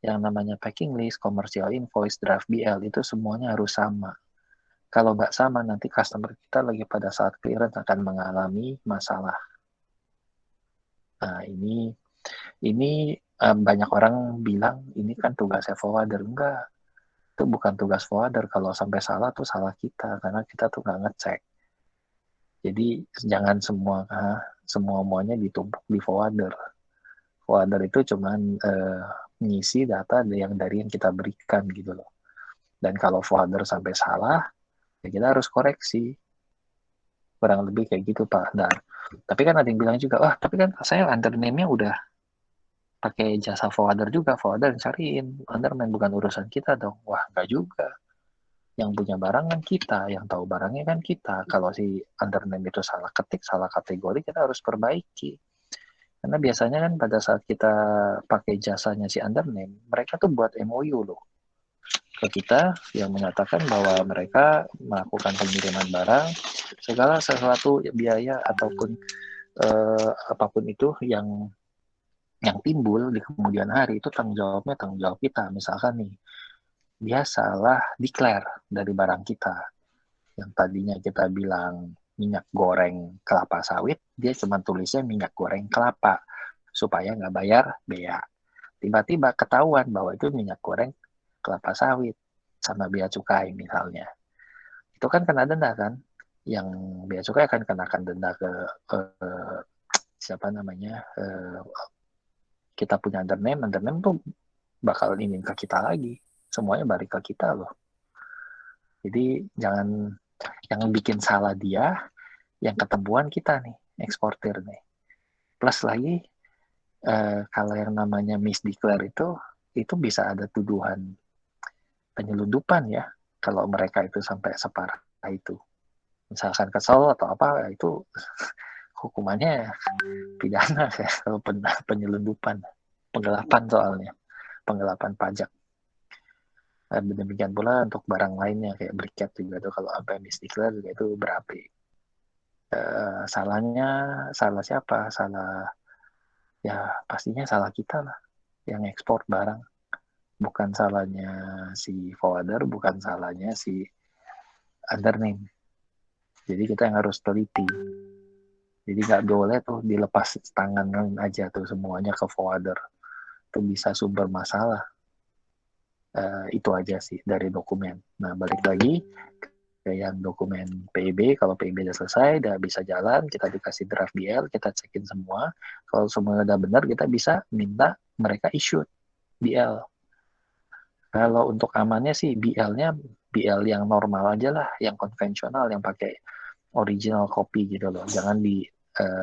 yang namanya packing list, commercial invoice, draft BL itu semuanya harus sama. Kalau nggak sama, nanti customer kita lagi pada saat clearance akan mengalami masalah. Nah, ini banyak orang bilang ini kan tugasnya forwarder. Enggak, itu bukan tugas forwarder. Kalau sampai salah tuh salah kita, karena kita tuh nggak ngecek. Jadi jangan semuanya ditumpuk di forwarder. Forwarder itu cuman ngisi data dari yang kita berikan gitu loh. Dan kalau forwarder sampai salah, ya kita harus koreksi. Kurang lebih kayak gitu Pak. Nah, tapi kan ada yang bilang juga, wah tapi kan saya undername-nya udah pakai jasa forwarder juga, forwarder yang cariin. Undername bukan urusan kita dong. Wah, enggak juga. Yang punya barang kan kita, yang tahu barangnya kan kita. Kalau si undername itu salah ketik, salah kategori, kita harus perbaiki. Karena biasanya kan pada saat kita pakai jasanya si undername, mereka tuh buat MOU loh ke kita yang menyatakan bahwa mereka melakukan pengiriman barang, segala sesuatu biaya ataupun apapun itu yang timbul di kemudian hari itu tanggung jawab kita. Misalkan nih, dia salah declare dari barang kita. Yang tadinya kita bilang minyak goreng kelapa sawit, dia cuma tulisnya minyak goreng kelapa supaya nggak bayar bea. Tiba-tiba ketahuan bahwa itu minyak goreng kelapa sawit sama bea cukai misalnya. Itu kan kena denda kan? Yang bea cukai akan kenakan denda ke siapa namanya? Kita punya undername tuh bakal ingin ke kita lagi. Semuanya balik ke kita loh. Jadi jangan bikin salah dia, yang ketemuan kita nih, eksportir nih. Plus lagi, kalau yang namanya misdeclare itu bisa ada tuduhan penyelundupan ya, kalau mereka itu sampai separah itu. Misalkan kesel atau apa, itu hukumannya pidana ya, kalau penyelundupan, penggelapan soalnya, penggelapan pajak. Demikian pula untuk barang lainnya kayak briket juga tuh kalau sampai misdeclare juga itu berapi. Salahnya salah siapa? Salah ya pastinya salah kita lah yang ekspor barang. Bukan salahnya si forwarder, bukan salahnya si undername. Jadi kita yang harus teliti. Jadi nggak boleh tuh dilepas tangan aja tuh semuanya ke forwarder. Itu bisa sumber masalah. Itu aja sih dari dokumen. Nah, balik lagi ke yang dokumen PIB. Kalau PIB udah selesai, udah bisa jalan, kita dikasih draft BL, kita cekin semua. Kalau semua udah benar, kita bisa minta mereka issue BL. Kalau untuk amannya sih BL-nya BL yang normal aja lah, yang konvensional, yang pakai original copy gitu loh. Jangan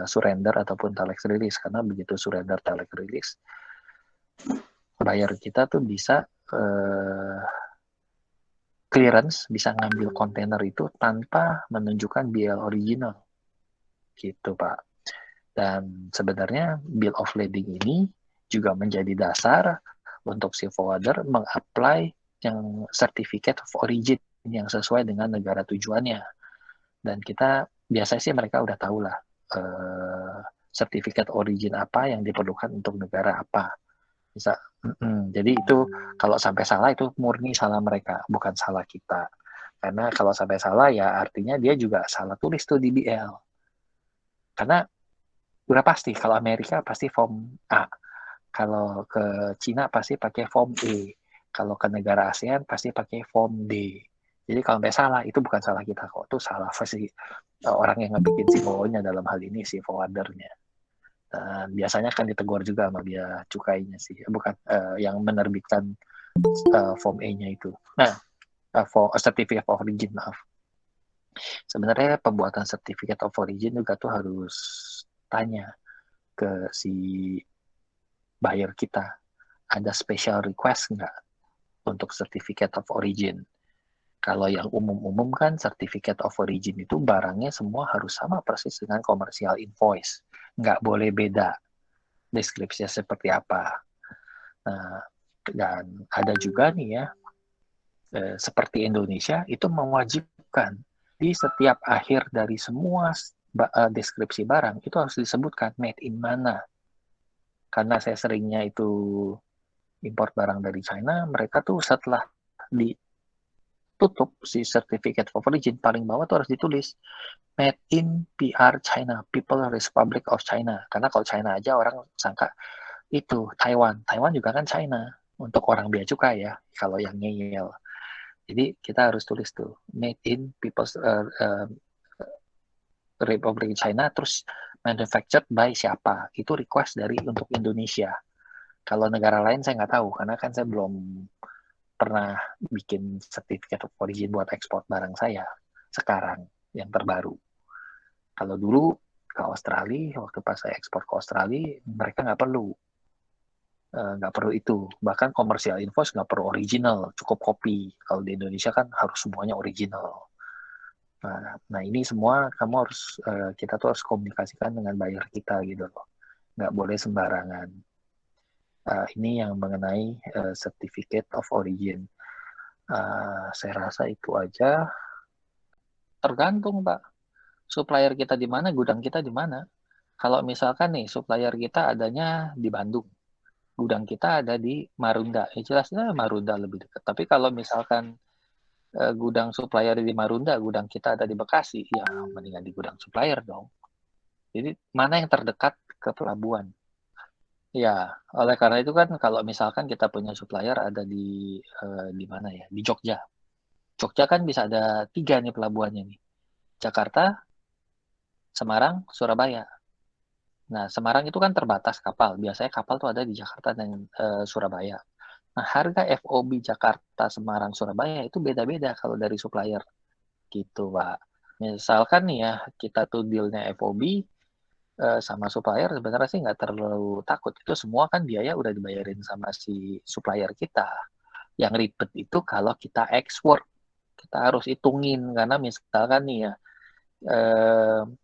surrender ataupun telex release, karena begitu surrender telex release buyer kita tuh bisa clearance, bisa ngambil kontainer itu tanpa menunjukkan BL original gitu Pak. Dan sebenarnya bill of lading ini juga menjadi dasar untuk si forwarder meng-apply yang certificate of origin yang sesuai dengan negara tujuannya. Dan kita biasanya sih mereka udah tahu lah certificate origin apa yang diperlukan untuk negara apa. Bisa, jadi itu kalau sampai salah itu murni salah mereka, bukan salah kita. Karena kalau sampai salah ya artinya dia juga salah tulis tuh di BL. Karena udah pasti kalau Amerika pasti form A, kalau ke Cina pasti pakai form E, kalau ke negara ASEAN pasti pakai form D. Jadi kalau sampai salah itu bukan salah kita kok, itu salah pasti orang yang ngebikin si nya dalam hal ini si forwardernya. Dan biasanya kan ditegur juga sama dia cukainya sih, bukan yang menerbitkan form E-nya itu. Nah, for certificate of origin, maaf. Sebenarnya pembuatan certificate of origin juga tuh harus tanya ke si buyer kita, ada special request nggak untuk certificate of origin. Kalau yang umum-umum kan certificate of origin itu barangnya semua harus sama persis dengan commercial invoice. Nggak boleh beda deskripsinya seperti apa. Nah, dan ada juga nih ya, seperti Indonesia itu mewajibkan di setiap akhir dari semua deskripsi barang itu harus disebutkan made in mana. Karena saya seringnya itu import barang dari China, mereka tuh setelah ditutup si certificate of origin paling bawah tuh harus ditulis made in PR China, People's Republic of China. Karena kalau China aja orang sangka itu Taiwan. Taiwan juga kan China untuk orang bea cukai ya, kalau yang ngeyel. Jadi kita harus tulis tuh made in People's Republic China, terus manufactured by siapa. Itu request dari untuk Indonesia. Kalau negara lain saya nggak tahu, karena kan saya belum pernah bikin certificate of origin buat ekspor barang saya sekarang yang terbaru. Kalau dulu ke Australia, waktu pas saya ekspor ke Australia, mereka nggak perlu itu. Bahkan komersial invoice nggak perlu original, cukup copy. Kalau di Indonesia kan harus semuanya original. Nah ini semua kamu harus kita tuh harus komunikasikan dengan buyer kita gitu loh. Nggak boleh sembarangan. Ini yang mengenai certificate of origin. Saya rasa itu aja. Tergantung Pak, supplier kita di mana, gudang kita di mana. Kalau misalkan nih supplier kita adanya di Bandung, gudang kita ada di Marunda, ya jelasnya Marunda lebih dekat. Tapi kalau misalkan gudang supplier di Marunda, gudang kita ada di Bekasi, ya mendingan di gudang supplier dong. Jadi mana yang terdekat ke pelabuhan? Ya, oleh karena itu kan kalau misalkan kita punya supplier ada di mana ya? Di Jogja. Jogja kan bisa ada 3 nih pelabuhannya nih. Jakarta, Semarang, Surabaya. Nah, Semarang itu kan terbatas kapal. Biasanya kapal tuh ada di Jakarta dan Surabaya. Nah, harga FOB Jakarta, Semarang, Surabaya itu beda-beda kalau dari supplier. Gitu, Pak. Misalkan nih ya, kita tuh dealnya FOB sama supplier sebenarnya sih nggak terlalu takut. Itu semua kan biaya udah dibayarin sama si supplier kita. Yang ribet itu kalau kita export. Kita harus hitungin, karena misalkan nih ya,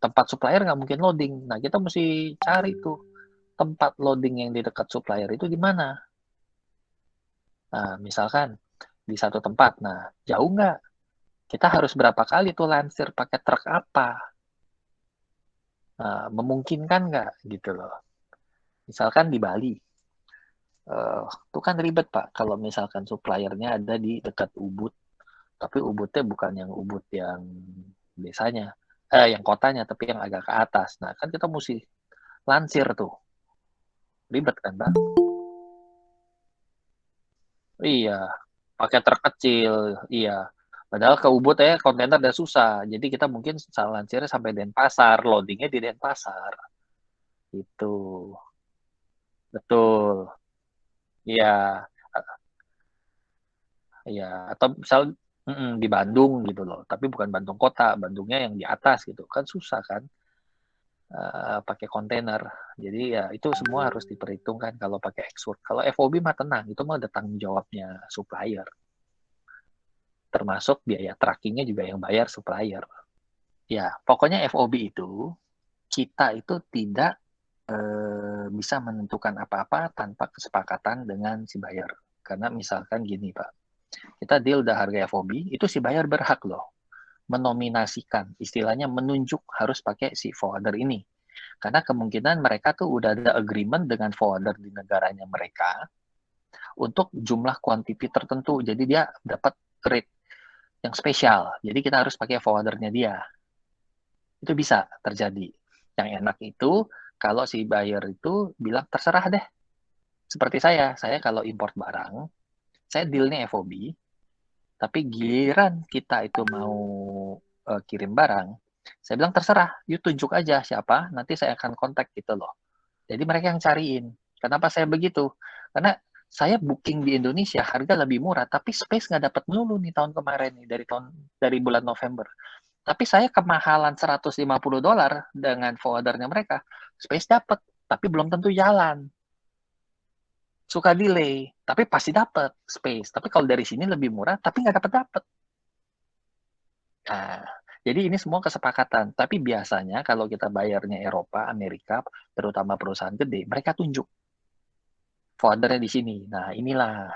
tempat supplier nggak mungkin loading. Nah, kita mesti cari tuh tempat loading yang di dekat supplier itu di mana. Nah, misalkan di satu tempat, nah jauh nggak? Kita harus berapa kali tuh lansir pakai truk apa? Nah, memungkinkan nggak gitu loh. Misalkan di Bali, itu kan ribet Pak. Kalau misalkan suppliernya ada di dekat Ubud, tapi Ubudnya bukan yang Ubud yang desanya, yang kotanya, tapi yang agak ke atas. Nah, kan kita mesti lansir tuh. Ribet kan, Pak? Iya, pakai truk kecil. Iya. Padahal ke Ubud ya kontainer udah susah. Jadi kita mungkin lansirnya sampai Denpasar, loadingnya di Denpasar. Itu. Betul. Iya. Iya. Atau misal di Bandung gitu loh. Tapi bukan Bandung kota, Bandungnya yang di atas gitu. Kan susah kan. pakai kontainer. Jadi ya itu semua harus diperhitungkan kalau pakai export. Kalau FOB mah tenang, itu mah ada tanggung jawabnya supplier. Termasuk biaya trackingnya juga yang bayar supplier. Ya, pokoknya FOB itu kita itu tidak bisa menentukan apa-apa tanpa kesepakatan dengan si buyer. Karena misalkan gini Pak, kita deal udah harga FOB, itu si buyer berhak loh menominasikan, istilahnya menunjuk harus pakai si forwarder ini. Karena kemungkinan mereka tuh udah ada agreement dengan forwarder di negaranya mereka untuk jumlah quantity tertentu. Jadi dia dapat rate yang spesial. Jadi kita harus pakai forwardernya dia. Itu bisa terjadi. Yang enak itu kalau si buyer itu bilang terserah deh. Seperti saya kalau import barang, saya dealnya FOB, tapi giliran kita itu mau kirim barang, saya bilang terserah, you tunjuk aja siapa, nanti saya akan kontak gitu loh. Jadi mereka yang cariin. Kenapa saya begitu? Karena saya booking di Indonesia harga lebih murah, tapi space nggak dapat dulu nih tahun kemarin nih dari bulan November. Tapi saya kemahalan $150 dengan forwardernya mereka. Space dapat, tapi belum tentu jalan. Suka delay, tapi pasti dapat space. Tapi kalau dari sini lebih murah, tapi nggak dapat. Nah, jadi ini semua kesepakatan. Tapi biasanya kalau kita bayarnya Eropa, Amerika, terutama perusahaan gede, mereka tunjuk forwardernya di sini. Nah, inilah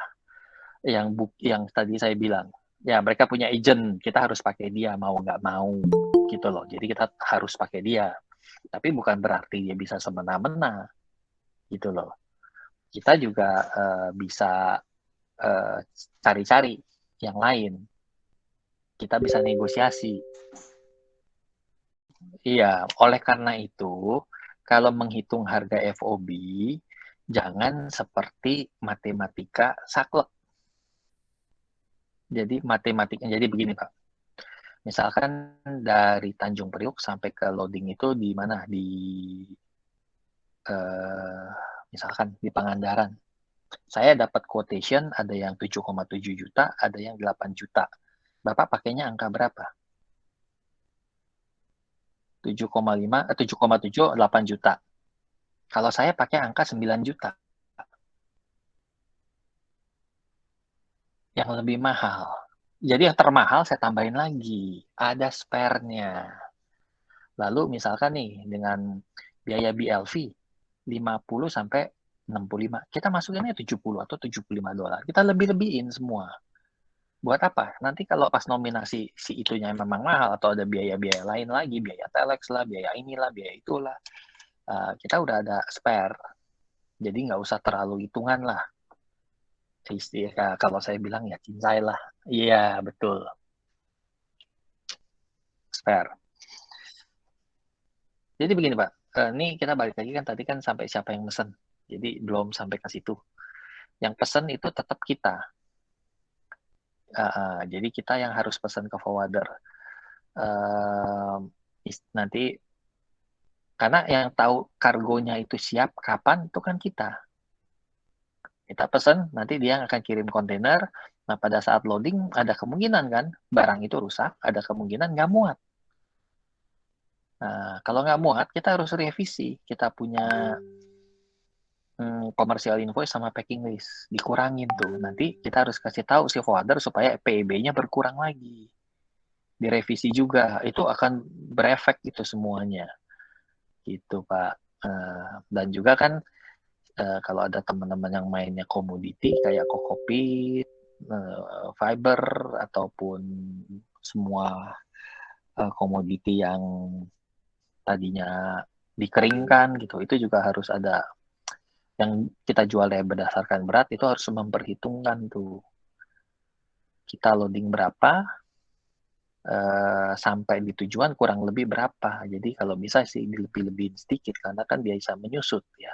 yang tadi saya bilang. Ya, mereka punya agent, kita harus pakai dia, mau nggak mau, gitu loh. Jadi kita harus pakai dia. Tapi bukan berarti dia bisa semena-mena, gitu loh. Kita juga bisa cari-cari yang lain. Kita bisa negosiasi. Iya, oleh karena itu, kalau menghitung harga FOB, jangan seperti matematika saklek. Jadi matematikanya, jadi begini Pak. Misalkan dari Tanjung Priok sampai ke loading itu di mana? Misalkan di Pangandaran. Saya dapat quotation ada yang 7,7 juta, ada yang 8 juta. Bapak pakainya angka berapa? 7,7, 8 juta. Kalau saya pakai angka 9 juta. Yang lebih mahal. Jadi yang termahal saya tambahin lagi. Ada spare-nya. Lalu misalkan nih dengan biaya BLV 50 sampai 65. Kita masukinnya 70 atau $75. Kita lebih-lebihin semua. Buat apa? Nanti kalau pas nominasi si itunya memang mahal atau ada biaya-biaya lain lagi, biaya telex lah, biaya inilah, biaya itulah, kita udah ada spare. Jadi nggak usah terlalu hitungan lah. Kalau saya bilang ya cincai lah. Iya, betul. Spare. Jadi begini Pak, ini kita balik lagi kan tadi kan sampai siapa yang mesen. Jadi belum sampai ke situ. Yang pesen itu tetap kita. Jadi kita yang harus pesan ke forwarder. Nanti karena yang tahu kargonya itu siap kapan itu kan kita. Kita pesan, nanti dia akan kirim kontainer. Nah pada saat loading ada kemungkinan kan barang itu rusak, ada kemungkinan nggak muat. Nah kalau nggak muat kita harus revisi. Kita punya commercial invoice sama packing list dikurangin tuh. Nanti kita harus kasih tahu si forwarder supaya PEB-nya berkurang lagi. Direvisi juga, itu akan berefek itu semuanya. Gitu Pak. Dan juga kan kalau ada teman-teman yang mainnya komoditi kayak kokopit, fiber ataupun semua komoditi yang tadinya dikeringkan gitu, itu juga harus ada yang kita jual berdasarkan berat, itu harus memperhitungkan tuh kita loading berapa sampai di tujuan kurang lebih berapa. Jadi kalau bisa sih lebih sedikit karena kan biasa menyusut ya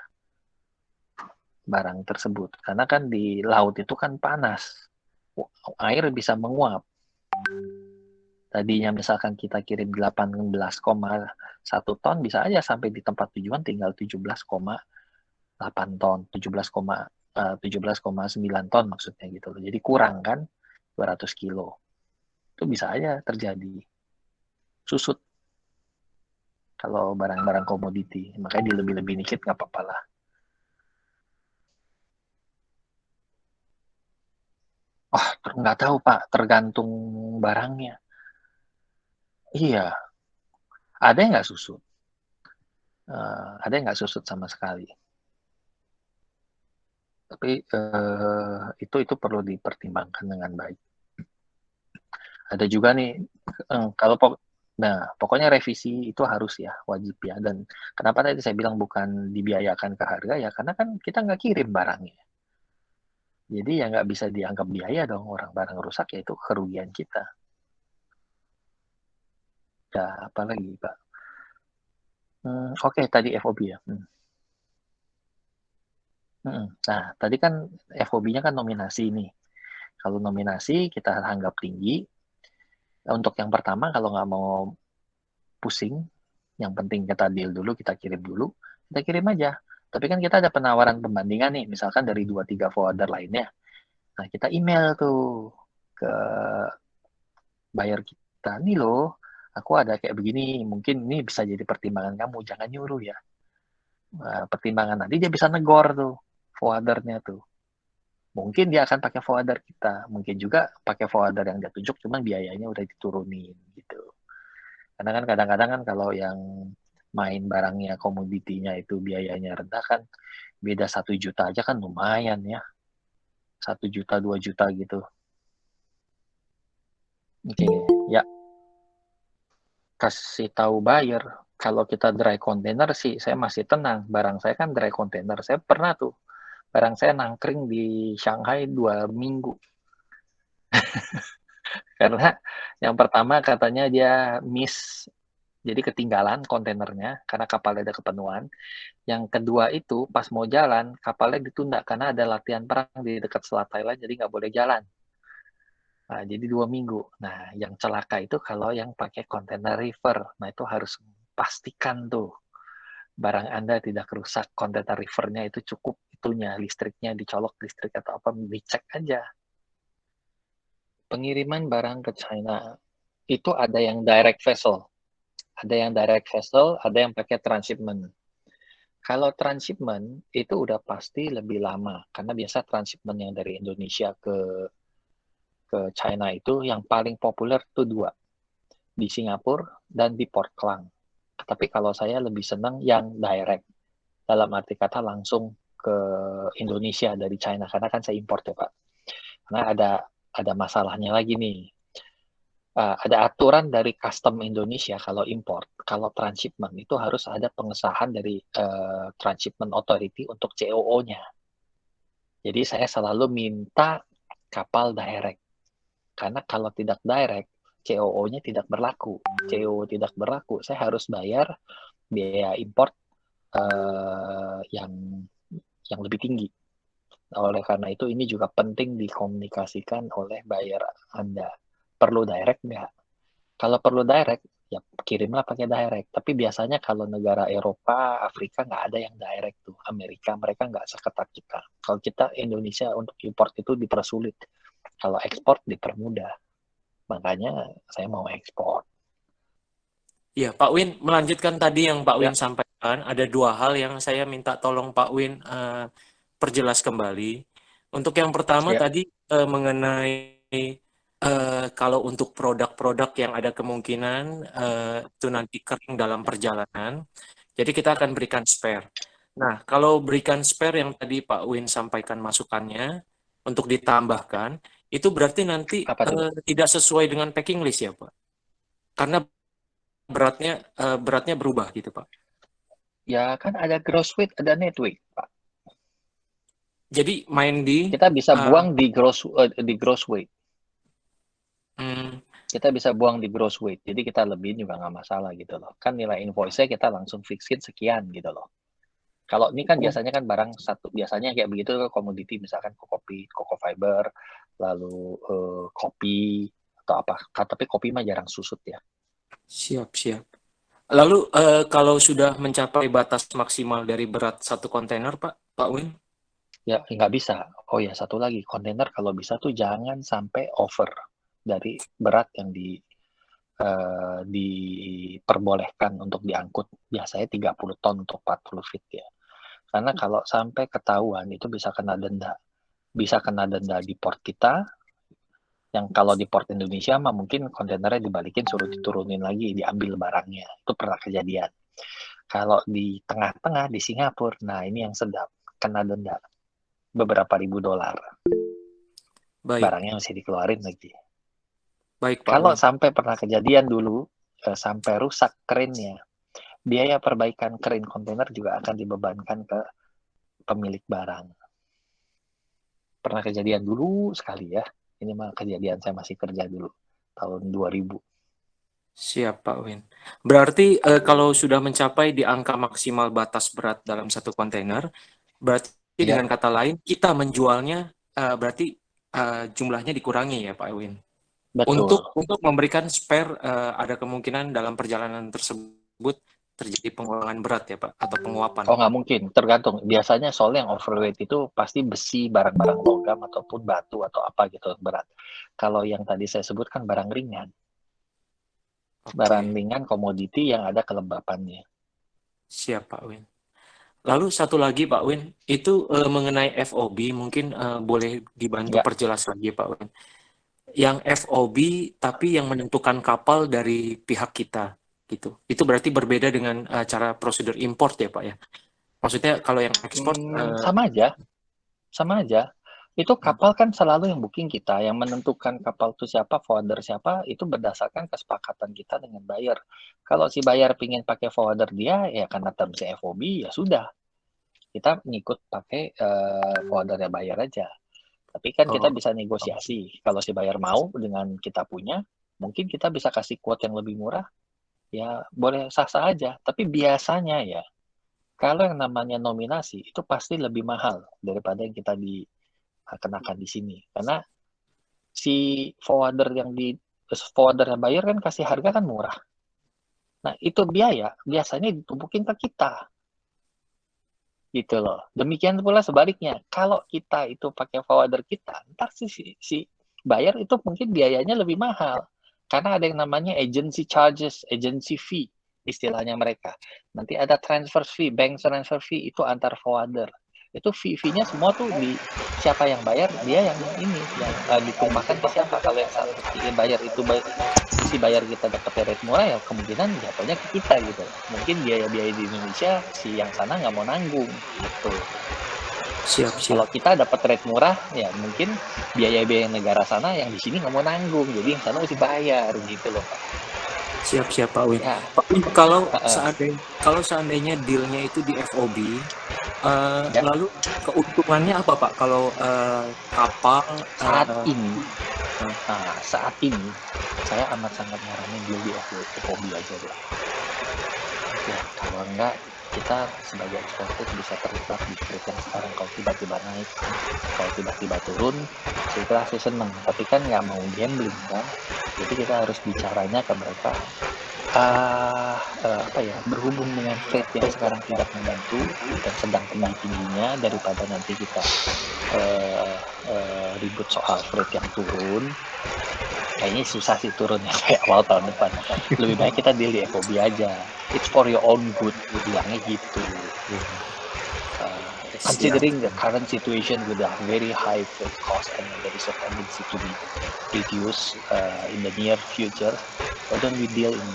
barang tersebut. Karena kan di laut itu kan panas, air bisa menguap. Tadinya misalkan kita kirim 18,1 ton, bisa aja sampai di tempat tujuan tinggal 17,8 ton, 17,9 ton maksudnya gitu loh. Jadi kurang kan 200 kilo. Itu bisa aja terjadi susut kalau barang-barang komoditi. Makanya dilebih-lebih dikit nggak apa-apa lah. Oh, nggak tahu Pak, tergantung barangnya. Iya, ada yang nggak susut. Ada yang nggak susut sama sekali. Tapi itu perlu dipertimbangkan dengan baik. Ada juga nih, pokoknya revisi itu harus ya, wajib ya. Dan kenapa tadi saya bilang bukan dibiayakan ke harga ya, karena kan kita nggak kirim barangnya. Jadi ya nggak bisa dianggap biaya dong, orang barang rusak ya itu kerugian kita. Ya, apalagi Pak. Oke, tadi FOB ya. Nah, tadi kan FOB-nya kan nominasi nih. Kalau nominasi kita anggap tinggi. Untuk yang pertama, kalau nggak mau pusing, yang penting kita deal dulu, kita kirim dulu, kita kirim aja. Tapi kan kita ada penawaran pembandingan nih, misalkan dari 2-3 forwarder lainnya. Nah, kita email tuh ke buyer kita, nih loh, aku ada kayak begini, mungkin ini bisa jadi pertimbangan kamu, jangan nyuruh ya. Pertimbangan nanti dia bisa negor tuh, forwardernya tuh. Mungkin dia akan pakai forwarder kita, mungkin juga pakai forwarder yang dia tunjuk, cuman biayanya udah diturunin gitu. Karena kan kadang-kadang kan kalau yang main barangnya komoditinya itu biayanya rendah kan, beda 1 juta aja kan lumayan ya, 1 juta 2 juta gitu. Oke, ya kasih tahu buyer kalau kita dry container sih saya masih tenang, barang saya kan dry container, saya pernah tuh barang saya nangkring di Shanghai 2 minggu. Karena yang pertama katanya dia miss, jadi ketinggalan kontainernya karena kapalnya ada kepenuhan. Yang kedua itu pas mau jalan kapalnya ditunda karena ada latihan perang di dekat Selat Thailand, jadi nggak boleh jalan. Nah, jadi 2 minggu. Nah, yang celaka itu kalau yang pakai kontainer river. Nah, itu harus pastikan tuh barang Anda tidak rusak, kontainer rivernya itu cukup itunya, listriknya dicolok listrik atau apa, dicek aja. Pengiriman barang ke China itu ada yang direct vessel, ada yang pakai transshipment. Kalau transshipment itu udah pasti lebih lama karena biasa transshipment yang dari Indonesia ke China itu yang paling populer itu 2, di Singapura dan di Port Klang. Tapi kalau saya lebih senang yang direct, dalam arti kata langsung ke Indonesia dari China karena kan saya import ya Pak. Karena ada masalahnya lagi nih. Ada aturan dari custom Indonesia kalau import, kalau transshipment itu harus ada pengesahan dari Transshipment Authority untuk COO-nya. Jadi saya selalu minta kapal direct. Karena kalau tidak direct, COO-nya tidak berlaku. COO tidak berlaku, saya harus bayar biaya import yang lebih tinggi. Oleh karena itu ini juga penting dikomunikasikan oleh buyer Anda. Perlu direct nggak? Kalau perlu direct, ya kirimlah pakai direct. Tapi biasanya kalau negara Eropa, Afrika nggak ada yang direct tuh. Amerika mereka nggak seketat kita. Kalau kita Indonesia untuk import itu dipersulit. Kalau ekspor dipermudah. Makanya saya mau ekspor. Ya, Pak Win, melanjutkan tadi yang Pak Ya. Win sampaikan, ada 2 hal yang saya minta tolong Pak Win perjelas kembali. Untuk yang pertama Ya. tadi mengenai kalau untuk produk-produk yang ada kemungkinan itu nanti kering dalam perjalanan, jadi kita akan berikan spare. Nah, kalau berikan spare yang tadi Pak Win sampaikan masukannya untuk ditambahkan, itu berarti nanti tidak sesuai dengan packing list ya Pak? Karena beratnya berubah gitu Pak. Ya kan ada gross weight, ada net weight Pak. Jadi main di kita bisa buang di gross weight. Kita bisa buang di gross weight. Jadi kita lebihin juga nggak masalah gitu loh. Kan nilai invoice-nya kita langsung fixin sekian gitu loh. Kalau ini kan biasanya kan barang satu, biasanya kayak begitu komoditi misalkan kopi, cocoa fiber, lalu kopi atau apa. Tapi kopi mah jarang susut ya. Siap. Lalu kalau sudah mencapai batas maksimal dari berat satu kontainer Pak Win? Ya nggak bisa. Oh ya satu lagi, kontainer kalau bisa tuh jangan sampai over dari berat yang diperbolehkan untuk diangkut biasanya 30 ton untuk 40 feet ya. Karena kalau sampai ketahuan itu bisa kena denda. Bisa kena denda di port kita, yang kalau di port Indonesia mah mungkin kontainernya dibalikin suruh diturunin lagi, diambil barangnya. Itu pernah kejadian. Kalau di tengah-tengah di Singapura, nah ini yang sedap, kena denda beberapa ribu dolar. Baik, Barangnya mesti dikeluarin lagi. baik Pak Kalau Win. sampai pernah kejadian dulu, sampai rusak krennya, biaya perbaikan kren kontainer juga akan dibebankan ke pemilik barang. Pernah kejadian dulu sekali ya. Ini mah kejadian saya masih kerja dulu, tahun 2000. Siap Pak Win. Berarti kalau sudah mencapai di angka maksimal batas berat dalam satu kontainer, berarti Ya, dengan kata lain kita menjualnya berarti jumlahnya dikurangi ya Pak Win. betul. Untuk memberikan spare ada kemungkinan dalam perjalanan tersebut terjadi pengurangan berat ya Pak atau penguapan. Oh, nggak mungkin, tergantung. Biasanya soalnya yang overweight itu pasti besi, barang-barang logam, ataupun batu, atau apa gitu, berat. Kalau yang tadi saya sebutkan barang ringan. Oke, Barang ringan komoditi yang ada kelembapannya. siap Pak Win. Lalu satu lagi Pak Win, itu mengenai FOB mungkin boleh dibantu Ya, perjelas lagi Pak Win. Yang FOB tapi yang menentukan kapal dari pihak kita gitu. Itu berarti berbeda dengan cara prosedur import ya Pak ya. Maksudnya kalau yang ekspor sama aja. Sama aja. Itu kapal kan selalu yang booking kita, yang menentukan kapal itu siapa, forwarder siapa, itu berdasarkan kesepakatan kita dengan buyer. Kalau si buyer pingin pakai forwarder dia, ya karena terms FOB, ya sudah. Kita ngikut pakai forwardernya buyer aja. Tapi kan kita bisa negosiasi. Kalau si buyer mau dengan kita punya, mungkin kita bisa kasih quote yang lebih murah, ya boleh sah-sah aja. Tapi biasanya ya, kalau yang namanya nominasi, itu pasti lebih mahal daripada yang kita kenakan di sini. Karena si forwarder yang buyer kan kasih harga kan murah. Nah, itu biaya biasanya ditumpukin ke kita. Gitu loh. Demikian pula sebaliknya. Kalau kita itu pakai forwarder kita, ntar si buyer itu mungkin biayanya lebih mahal. Karena ada yang namanya agency charges, agency fee istilahnya mereka. Nanti ada transfer fee, bank transfer fee itu antar forwarder. Itu fee-nya semua tuh di siapa yang bayar, dia yang ini yang ditumpahkan ke siapa. Kalau yang bayar itu si bayar kita dapat rate murah, ya kemungkinan jatuhnya ke kita gitu. Mungkin biaya-biaya di Indonesia si yang sana nggak mau nanggung gitu. siap. Kalau kita dapat rate murah, ya mungkin biaya-biaya negara sana yang di sini nggak mau nanggung, jadi yang sana mesti bayar gitu loh Pak. Siap Pak Win. Ya, Pak Win, kalau seandainya dealnya itu di FOB, ya. lalu keuntungannya apa Pak? Kalau kapal saat ini saya amat sangat nyaranin deal di FOB aja deh. Ya, kalau enggak kita sebagai eksportir bisa terlibat di trade yang sekarang. Kalau tiba-tiba naik, kalau tiba-tiba turun, saya sih seneng. Tapi kan nggak mau gambling kan. Jadi kita harus bicaranya ke mereka. Berhubung dengan trade yang sekarang tidak menentu dan sedang tinggi-tingginya, daripada nanti kita ribut soal trade yang turun. Kayaknya susah sih turunnya kayak awal tahun depan. Lebih baik kita deal di FOB aja. It's for your own good, bilangnya gitu. Considering the current situation with a very high freight cost and there is a tendency to be reduced in the near future, why don't we deal in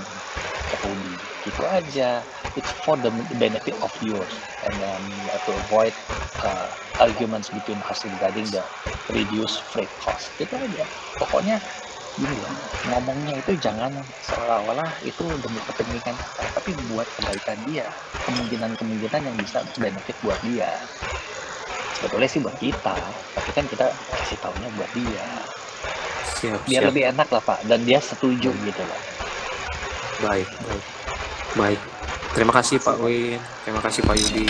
FOB? Gitu aja. It's for the benefit of yours and to avoid arguments between us regarding the reduced freight cost. Gitu aja. Pokoknya gini loh, ngomongnya itu jangan seolah-olah itu demi kepentingan kita, tapi buat kebaikan dia, kemungkinan yang bisa benefit buat dia. Sebetulnya sih buat kita, tapi kan kita kasih taunya buat dia. Biar lebih enak lah Pak, dan dia setuju gitu loh. Baik. Terima kasih Pak Win, terima kasih Pak Yudi.